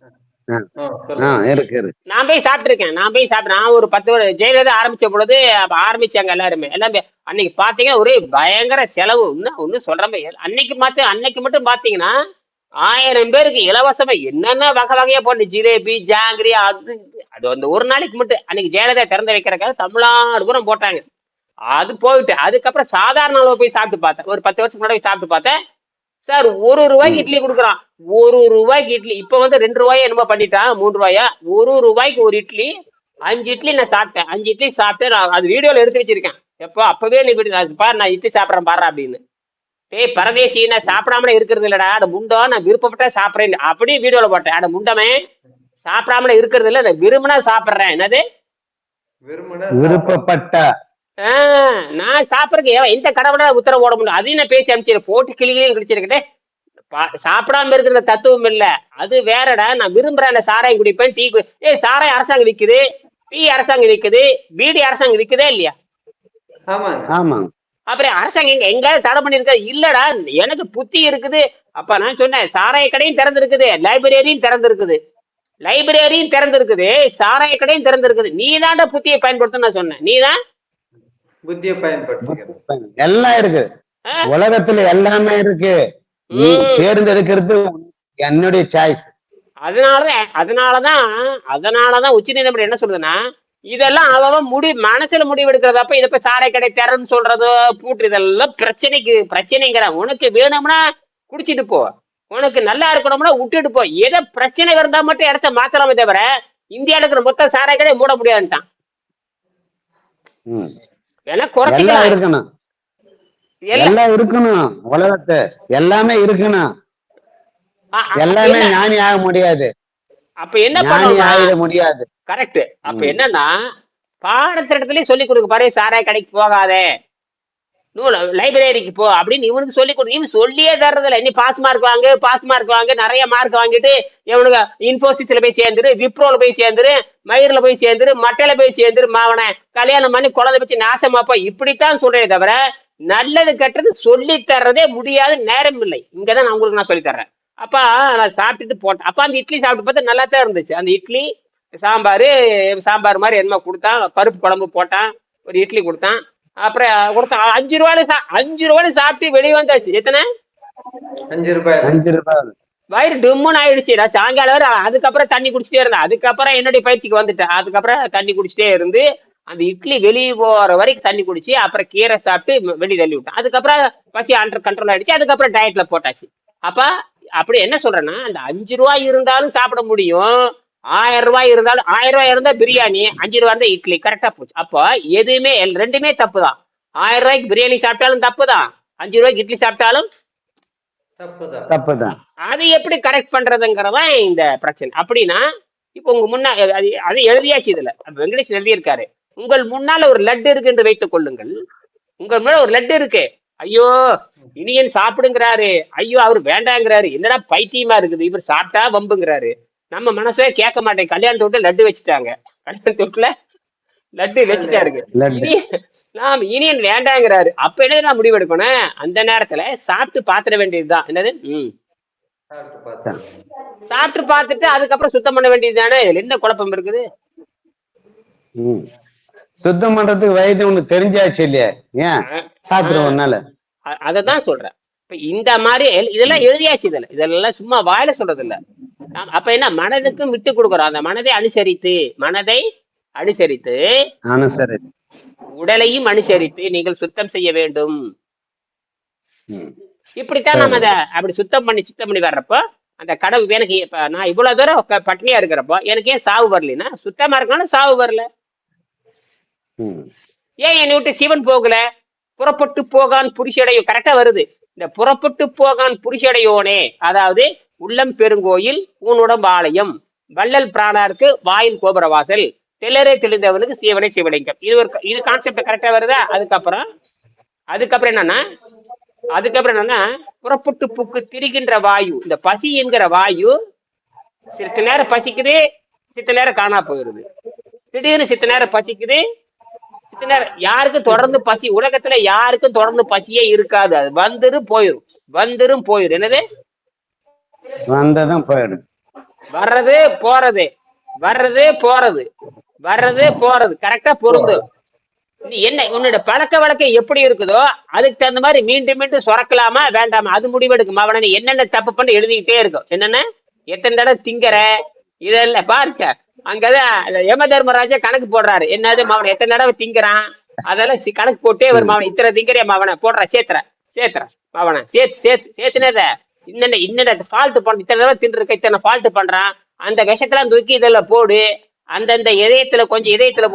நான் போய் சாப்பிட்டுருக்கேன். நான் ஒரு 10 வருஷம் ஜெயலலிதா ஆரம்பிச்ச பொழுது ஆரம்பிச்சாங்க எல்லாருமே. அன்னைக்கு பாத்தீங்கன்னா ஒரே பயங்கர செலவு. ஒன்னும் சொல்றேன், அன்னைக்கு மட்டும் பாத்தீங்கன்னா 1000 பேருக்கு இலவசமா என்னென்ன வகை வகையா போட்டு ஜிலேபி ஜாங்கிரி அது அந்த ஒரு நாளைக்கு மட்டும் அன்னைக்கு ஜெயலலிதா திறந்து வைக்கிறக்காக தமிழ்நாடு பூரா போட்டாங்க. அது போயிட்டு அதுக்கப்புறம் சாதாரண அளவு போய் சாப்பிட்டு பார்த்தேன். ஒரு 10 வருஷத்துக்கு முன்னாடி போய் சாப்பிட்டு பார்த்தேன். சார் 1 ரூபாய்க்கு இட்லி கொடுக்குறான். 1 ரூபாய்க்கு இட்லி. இப்ப வந்து 2 ரூபாயா என்னமோ பண்ணிட்டான், 3 ரூபாயா. 1 ரூபாய்க்கு ஒரு இட்லி. 5 இட்லி நான் சாப்பிட்டேன். 5 இட்லி சாப்பிட்டு நான் அது வீடியோல எடுத்து வச்சிருக்கேன். எப்போ அப்பவே நீ பாரு நான் இட்லி சாப்பிட்றேன் பாரு அப்படின்னு. டேய் பரதேசி, நான் சாப்பிடாமலே இருக்கிறது இல்லடா, அந்த முண்டோ நான் விருப்பப்பட்டா சாப்பிட்றேன் அப்படியே வீடியோல போட்டேன். அந்த முண்டமே சாப்பிடாமலே இருக்கிறது இல்ல, நான் விரும்பினா சாப்பிட்றேன். என்னது விருப்பப்பட்ட நான் சாப்பிட்றதுக்கு எந்த கடவுளா உத்தரவு போட முடியும்? அதையும் நான் பேசி அனுப்பிச்சிருக்கேன். போட்டு கிளிகளையும் கிழிச்சிருக்கேன். சாப்பிடாம இருக்கிற தத்துவம் இல்ல, அது வேறடா. நான் விரும்புறேன், சாராயம் குடிப்பேன், டீ சாராயம் அரசாங்கம் விக்குது, டீ அரசாங்கம் விக்குது, பீடி அரசாங்கம் விக்குதே இல்லையா? ஆமா. அப்புறம் அரசாங்கம் எங்காவது தடை பண்ணிருக்க? இல்லடா, எனக்கு புத்தி இருக்குது. அப்ப நான் சொன்னேன் சாராய கடையும் திறந்திருக்குது, லைப்ரரியும் திறந்திருக்குது, லைப்ரரியும் திறந்திருக்குது, சாராய கடையும் திறந்திருக்குது. நீ தான்டா புத்தியை பயன்படுத்த நான் சொன்னேன். நீதான் புத்தியை பயன்படுத்த. எல்லாம் இருக்கு உலகத்துல, எல்லாமே இருக்கு. நீ தேர்ந்தெடுக்கிறது என்னுடைய சாய்ஸ். அதனாலதான் உச்ச நீதிமன்றம் என்ன சொல்றதுன்னா, இதெல்லாம் அவன் மனசுல முடிவு எடுக்கிறதப்ப இதை போய் சாரை கடை திறன்னு சொல்றது பூட்டு இதெல்லாம் பிரச்சனைங்கிற. உனக்கு வேணும்னா குடிச்சிட்டு போ, உனக்கு நல்லா இருக்கணும்னா விட்டுட்டு போ. எதை பிரச்சனை இருந்தா மட்டும் இடத்த மாத்தலாமே தவிர இந்தியாவில் இருக்கிற மொத்த சாரை கடை மூட முடியாதுட்டான். வேணா குறைச்சிக்கலாம், இருக்கணும், எல்லாம் இருக்கணும். உலகத்தை எல்லாமே இருக்கணும், எல்லாமே ஞானி ஆக முடியாது. அப்ப என்ன பண்ண முடியாது? கரெக்ட். அப்ப என்னன்னா பாடத்திட்டத்திலேயே சொல்லி கொடுக்க பாரு, சாராய கடைக்கு போகாதே, லைப்ரரிக்கு போ அப்படின்னு இவனுக்கு சொல்லி கொடு. இவன் சொல்லியே தர்றதில்ல. நீ பாஸ் மார்க் வாங்க, நிறைய மார்க் வாங்கிட்டு இவனுக்கு இன்ஃபோசிஸ்ல போய் சேர்ந்துரு, விப்ரோல போய் சேர்ந்துரு, மயிரில் போய் சேர்ந்துரு, மட்டையில போய் சேர்ந்துரு, மாவனை கல்யாணம் பண்ணி குழந்தை வச்சு நாசமாப்பா, இப்படித்தான் சொல்றேன் தவிர நல்லது கெட்டது சொல்லி தர்றதே முடியாது, நேரம் இல்லை. இங்கதான் நான் உங்களுக்கு நான் சொல்லி தர்றேன். அப்பா நான் சாப்பிட்டுட்டு போட்டேன். அப்ப அந்த இட்லி சாப்பிட்டு பார்த்தா நல்லா தான் இருந்துச்சு. அந்த இட்லி சாம்பார் மாதிரி என்னமா கொடுத்தான், பருப்பு குழம்பு போட்டான், ஒரு இட்லி கொடுத்தான், அப்புறம் கொடுத்தான். 5 ரூபாய் சாப்பிட்டு வெளியே வந்தாச்சு. எத்தனை? 5 ரூபாய். வயிறு டிம்முன்னு ஆயிடுச்சு. நான் சாயங்காலம் வரை அதுக்கப்புறம் தண்ணி குடிச்சிட்டே இருந்தேன். அதுக்கப்புறம் என்னுடைய பயிற்சிக்கு வந்துட்டேன். அதுக்கப்புறம் தண்ணி குடிச்சிட்டே இருந்து அந்த இட்லி வெளியே போற வரைக்கும் தண்ணி குடிச்சு, அப்புறம் கீரை சாப்பிட்டு வெளியே தள்ளி விட்டேன். அதுக்கப்புறம் பசி அண்டர் கண்ட்ரோல் ஆயிடுச்சு. அதுக்கப்புறம் டயட்ல போட்டாச்சு. அப்ப அப்படி என்ன சொல்றேன்னா, அந்த 5 ரூபாய் இருந்தாலும் சாப்பிட முடியும், 1000 ரூபாய் இருந்தாலும், 1000 ரூபாய் இருந்தா பிரியாணி, 5 ரூபாய் இருந்தா இட்லி, கரெக்டா போச்சு. அப்போ எதுவுமே ரெண்டுமே தப்பு தான். 1000 ரூபாய்க்கு பிரியாணி சாப்பிட்டாலும் தப்பு தான், 5 ரூபாய்க்கு இட்லி சாப்பிட்டாலும் தப்பு தான். அது எப்படி கரெக்ட் பண்றதுங்கிறதான் இந்த பிரச்சனை. அப்படின்னா இப்ப உங்க முன்னா அது எழுதியாச்சு. இதுல வெங்கடேஷ் எழுதியிருக்காரு, உங்கள் முன்னால ஒரு லட்டு இருக்கு என்று வைத்துக் கொள்ளுங்கள். உங்கள் மேல ஒரு லட்டு இருக்கு. ஐயோ இனியன் சாப்பிடுங்கிறாரு, ஐயோ அவர் வேண்டாங்கிறாரு, என்னடா பைத்தியமா இருக்குது, இவர் சாப்பிட்டா வம்புங்கிறாரு. நம்ம மனசே கேட்க மாட்டேன். கல்யாண தொட்டில லட்டு வச்சுட்டாங்க, கல்யாண தொட்டில லட்டு வச்சுட்டாருங்க. இனியன் வேண்டாங்கிறாரு. அப்ப என்ன நான் முடிவு எடுக்கணும்? அந்த நேரத்துல சாப்பிட்டு பாத்திர வேண்டியதுதான். என்னது? சாப்பிட்டு பார்த்துட்டு அதுக்கப்புறம் சுத்தம் பண்ண வேண்டியது தானே. இதுல என்ன குழப்பம் இருக்குது? சுத்தம் பண்றதுக்கு வயது உனக்கு தெரிஞ்சாச்சு இல்லையா? ஏன் சாப்பிடுவோம்னால அததான் சொல்றேன். இப்ப இந்த மாதிரி இதெல்லாம் எழுதியாச்சு. இதெல்லாம் சும்மா வாயில சொல்றது இல்ல. அப்ப என்ன, மனதுக்கும் விட்டு கொடுக்குறோம். அந்த மனதை அனுசரித்து உடலையும் அனுசரித்து நீங்கள் சுத்தம் செய்ய வேண்டும். இப்படித்தான் நம்ம அதை அப்படி சுத்தம் பண்ணி வர்றப்போ அந்த கடவுள் எனக்கு நான் இவ்வளவு தூரம் பட்னியா இருக்கிறப்போ எனக்கு ஏன் சாவு வரலன்னா, சுத்தமா இருக்கனால சாவு வரல. ஏன் என்னை விட்டு சிவன் போகல? புறப்பட்டு போகான் புரிஷடையோ, கரெக்டா வருது. இந்த புறப்பட்டு போகான் புரிஷடையோனே, அதாவது உள்ளம் பெருங்கோயில் ஊனுடம் ஆலயம், வள்ளல் பிராணாருக்கு வாயில் கோபுரவாசல், தெளரே தெளிந்தவனுக்கு சிவனை சிவலிங்கம். இது கான்செப்ட் கரெக்டா வருதா? அதுக்கப்புறம் என்னன்னா புறப்பட்டு பூக்கு திரிகின்ற வாயு, இந்த பசி என்கிற வாயு சித்த நேரம் பசிக்குது, சித்த நேரம் காணா போயிருது. திடீர்னு சித்த நேரம் பசிக்குது, சித்த நேரம் யாருக்கும் தொடர்ந்து பசி, உலகத்துல யாருக்கும் தொடர்ந்து பசியே இருக்காது. அது வந்துரும் போயிரும். என்னது? வந்ததும் போயிடும். வர்றது போறது கரெக்டா பொருந்து. நீ என்ன உன்னோட பழக்க வழக்கம் எப்படி இருக்குதோ அதுக்கு தகுந்த மாதிரி மீண்டும் மீண்டும் சுரக்கலாமா வேண்டாமா அது முடிவெடுக்குமா. அவனை நீ என்னென்ன தப்பு பண்ணி எழுதிக்கிட்டே இருக்கும். என்னென்ன எத்தனை தடவை திங்கற இதெல்லாம் பாருங்க. அங்கதான் யம தர்மராஜா கணக்கு போடுறாரு. என்னது மாவன எத்தனை தடவை திங்கிறான் அதெல்லாம் கணக்கு போட்டே வரும். மாவன இத்தனை திங்கறியா மாவன போடுற சேத்துற மாவன சேர்த்துனத இன்னென்ன ஃபால்ட் பண்ண இத்தனை தடவை தின்னு இருக்க இத்தனை ஃபால்ட் பண்றான். அந்த விஷத்தெல்லாம் தூக்கி இதெல்லாம் போடு. அந்தந்த இதயத்துல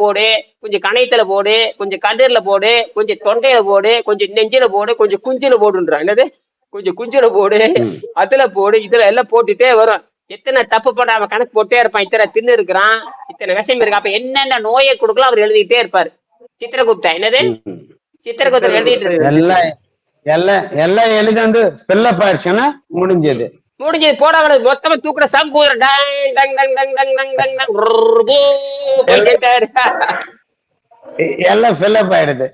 போடு, கொஞ்சம் கணையத்துல போடு, கொஞ்சம் கண்டீர்ல போடு, கொஞ்சம் தொண்டையில போடு, கொஞ்சம் நெஞ்சில போடு, கொஞ்சம் குஞ்சில போடுன்றான். என்னது கொஞ்சம் குஞ்சில போடு, அதுல போடு, இதுல எல்லாம் போட்டுட்டே வரும். எத்தனை தப்பு பண்ற அவன் கணக்கு போட்டே இருப்பான். இத்தனை தின்னு இருக்கிறான், இத்தனை விஷம் இருக்கு. அப்ப என்னென்ன நோயை கொடுக்கலாம் அவர் எழுதிட்டே இருப்பாரு. சித்திரகுப்தா என்னது சித்திரகுப்தர் எழுதிட்டு இருக்கு. எல்லாம் எழுதி வந்து ஃபில்லப் ஆயிடுச்சுன்னா முடிஞ்சது போட மொத்தமா தூக்குற சங்கூர் எல்லாம் ஃபில்லப் ஆயிடுது.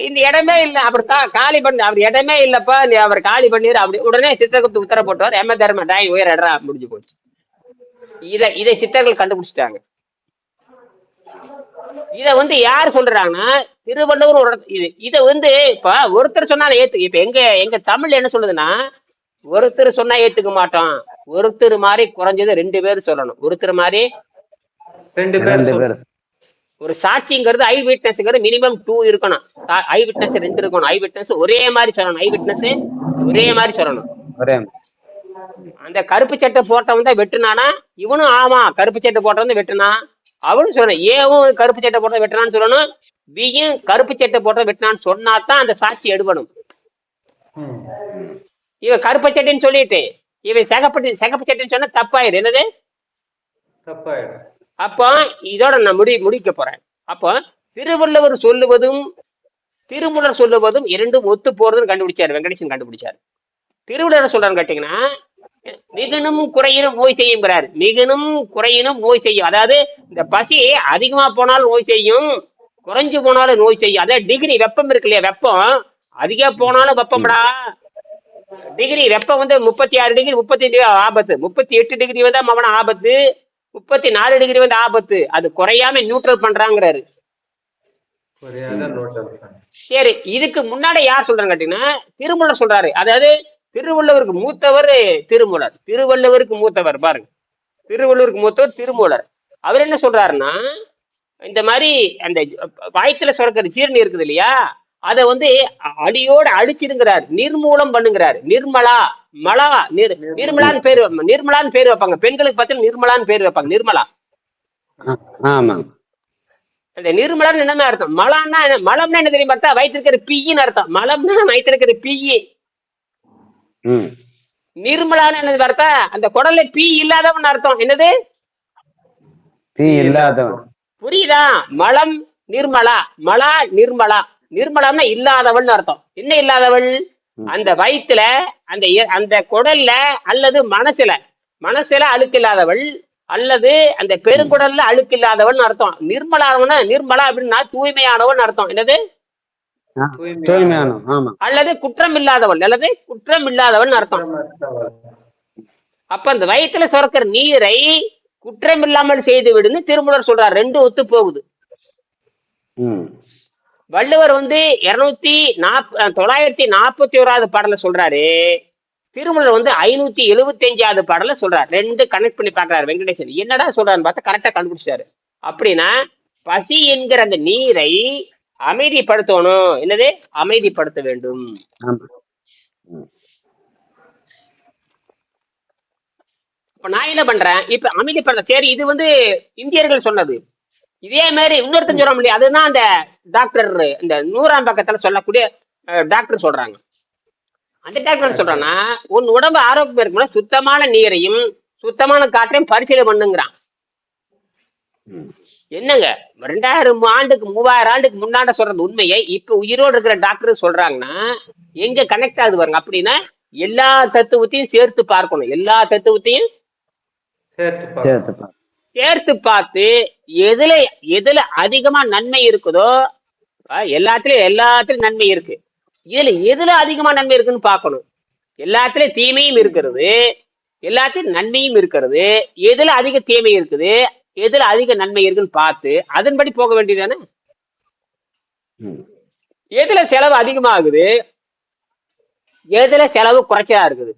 இந்த இடமே இல்ல அப்படித்தான் காலி பண்ணு. அவர் இடமே இல்லப்பா நீ அவர் காலி பண்ணிரு. அப்படி உடனே சித்திரகுப்து உத்தர போட்டுவார். எம தர்ம டாய் உயர் இடரா முடிஞ்சு போச்சு. இதை சித்தர்கள் கண்டுபிடிச்சிட்டாங்க. இத வந்து யார் சொல்றாங்கன்னா திருவள்ளுவர் ஒரு இத வந்து இப்ப ஒருத்தர் சொன்னா ஏத்து. இப்ப எங்க தமிழ் என்ன சொல்லுதுன்னா ஒருத்தர் சொன்னா ஏத்துக்க மாட்டோம். ஒருத்தர் மாதிரி குறைஞ்சது 2 பேர் சொல்லணும். ஒருத்தர் மாதிரி 2 பேர். ஒரு சாட்சிங்கிறது ஐ விட்னஸ்ங்கிறது மினிமம் 2 இருக்கணும். ஐ விட்னஸ் 2 இருக்கணும். ஐ விட்னஸ் ஒரே மாதிரி சொல்லணும். ஐ விட்னஸ் ஒரே மாதிரி சொல்லணும். அந்த கருப்பு சட்டை போட்டவன் தான் வெட்டுனானா இவனும் ஆமா கருப்பு சட்டை போட்டவன் தான் வெட்டுனா அவனும் சொல்லணும். ஏவும் கருப்பு சட்டை போட்ட வெட்டினான்னு சொல்லணும். பியும் கருப்பு சட்டை போட்ட வெட்டினான்னு சொன்னாதான் அந்த சாட்சி எடுபடும். இவன் கருப்பு சட்டைன்னு சொல்லிட்டு இவன் சிகப்பு சட்டைன்னு சொன்னா தப்பாயிரு. என்னது தப்பாயிரும். அப்போ இதோட நான் முடிக்க போறேன். அப்போ திருவள்ளுவர் சொல்லுவதும் திருமூலர் சொல்லுவதும் இரண்டும் ஒத்து போறதுன்னு கண்டுபிடிச்சாரு. வெங்கடேசன் கண்டுபிடிச்சாரு. திருவள்ளுவர் சொல்றான்னு கேட்டீங்கன்னா மிகுனும் குறையினும் நோய் செய்யுங்கிறாரு. மிகுனும் குறையினும் நோய் செய்யும். அதாவது இந்த பசி அதிகமா போனாலும் நோய் செய்யும், குறைஞ்சு போனாலும் நோய் செய்யும். அதாவது டிகிரி வெப்பம் இருக்கு இல்லையா, வெப்பம் அதிகம் போனாலும் வெப்பம்டா. டிகிரி வெப்பம் வந்து 36 டிகிரி 38 டிகிரி ஆபத்து, 38 டிகிரி வந்தா மவன ஆபத்து, 34 டிகிரி வந்து ஆபத்து. அது குறையாம நியூட்ரல் பண்றாங்கிறாரு. சரி, இதுக்கு முன்னாடி யார் சொல்றாங்க கேட்டீங்கன்னா திருமூலர் சொல்றாரு. அதாவது திருவள்ளுவருக்கு மூத்தவர் திருமூலர். திருவள்ளுவருக்கு மூத்தவர் பாருங்க, திருவள்ளுவருக்கு மூத்தவர் திருமூலர். அவர் என்ன சொல்றாருன்னா இந்த மாதிரி அந்த வயிற்றுல சுரக்கிற ஜீரணி இருக்குது இல்லையா, அதை வந்து அடியோடு அடிச்சிருங்கிறார், நிர்மூலம் பண்ணுங்கிறார். நிர்மலா மலா நிர்மலான்னு பேர் நிர்மலான்னு பேர் வைப்பாங்க. பெண்களுக்கு பார்த்தா நிர்மலான்னு பேர் வைப்பாங்க. நிர்மலா. அந்த நிர்மலான்னு என்னமே அர்த்தம். மலான்னா மலம்னா என்ன தெரியுமா அர்த்தம்? வயிற்று இருக்கிற பியின்னு அர்த்தம். மலம்னா வயிற்று இருக்கிற பியி. நிர்மலான்னு என்னது அர்த்தம்? அந்த குடல்ல பீ இல்லாதவன் அர்த்தம். என்னது பீ இல்லாதவன். புரியுதா? மலம் நிர்மலா, மலா நிர்மலா. நிர்மலாம்னா இல்லாதவள் அர்த்தம். என்ன இல்லாதவள்? அந்த வயிற்றுல அந்த அந்த குடல்ல அல்லது மனசுல அழுக்கு இல்லாதவள் அல்லது அந்த பெருங்குடல்ல அழுக்கு இல்லாதவன் அர்த்தம். நிர்மலாவன நிர்மலா அப்படின்னா தூய்மையானவன் அர்த்தம். என்னது அல்லது குற்றம் இல்லாதவள் அல்லது குற்றம் இல்லாதவன் அர்த்தம். அப்ப அந்த வயிற்றுல சுரக்கிற நீரை குற்றம் இல்லாமல் செய்து விடுன்னு திருமூலர் சொல்றார். 2 ஒத்து போகுது. வள்ளுவர் வந்து 941வது பாடல சொல்றாரு. திருமூலர் வந்து 575வது பாடல சொல்றாரு. 2 கனெக்ட் பண்ணி பாக்குறாரு வெங்கடேசன். என்னடா சொல்றாருன்னு பார்த்தா கரெக்டா கண்டுபிடிச்சாரு. அப்படின்னா பசி என்கிற அந்த நீரை அமைதிப்படுத்தணும். என்னது அமைதிப்படுத்த வேண்டும். இப்ப நான் என்ன பண்றேன், இப்ப அமைதிப்படுத்த. சரி, இது வந்து இந்தியர்கள் சொன்னது. இதே மாதிரி இன்னொருத்தன் சொல்ல முடியாது. அதுதான் அந்த டாக்டர் இந்த 100ஆம் பக்கத்துல சொல்லக்கூடிய டாக்டர் சொல்றாங்க. அந்த டாக்டர் சொல்றான்னா உன் உடம்பு ஆரோக்கியம் இருக்கணும், சுத்தமான நீரையும் சுத்தமான காற்றையும் பரிசீலனை பண்ணுங்கிறான். என்னங்க 2000 ஆண்டுக்கு 3000 ஆண்டுக்கு முன்னாடி சொல்றது உண்மையை இப்ப உயிரோடு இருக்கிற டாக்டர் சொல்றாங்கன்னா எங்க கனெக்ட் ஆகுது பாருங்க. அப்படின்னா எல்லா தத்துவத்தையும் சேர்த்து பார்க்கணும். எல்லா தத்துவத்தையும் சேர்த்து பார்த்து எதுல அதிகமா நன்மை இருக்குதோ எல்லாத்துலயும் நன்மை இருக்கு. இதுல எதுல அதிகமா நன்மை இருக்குன்னு பார்க்கணும். எல்லாத்துலயும் தீமையும் இருக்கிறது, எல்லாத்தையும் நன்மையும் இருக்கிறது. எதுல அதிக தீமை இருக்குது, எதுல அதிக நன்மை இருக்குன்னு பார்த்து அதன்படி போக வேண்டியதானே. ம். எதுல செலவு அதிகமாகுது, எதுல செலவு குறைச்சலா இருக்குது.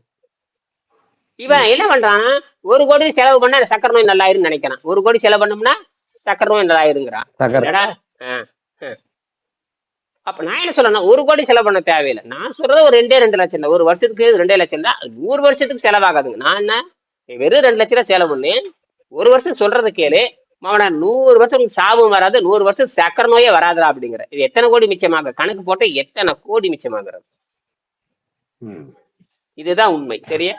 இவன் என்ன பண்றான், 1 கோடி செலவு பண்ணா சக்கரை நோய் நல்லாயிருன்னு நினைக்கிறான். 1 கோடி செலவு பண்ணோம்னா சக்கரை நோய் நல்லாயிருங்கிறான். சக்கரை என்னடா? அப்ப நான் என்ன சொல்லணும், 1 கோடி செலவு பண்ண தேவையில்லை. நான் சொல்றது ஒரு 2 லட்சம் தான். ஒரு வருஷத்துக்கு 2 லட்சம் தான். 100 வருஷத்துக்கு செலவாகாதுங்க. நான் என்ன வெறும் 2 லட்சம் ரூபாய் செலவு பண்ணி 1 வருஷம் சொல்றது கேளு, அவன 100 வருஷம் சாபம் வராது, 100 வருஷம் சக்கரை நோயே வராதுடா அப்படிங்கிற. இது எத்தனை கோடி மிச்சமாக, கணக்கு போட்டு எத்தனை கோடி மிச்சமாகிறது. இதுதான் உண்மை. சரியா?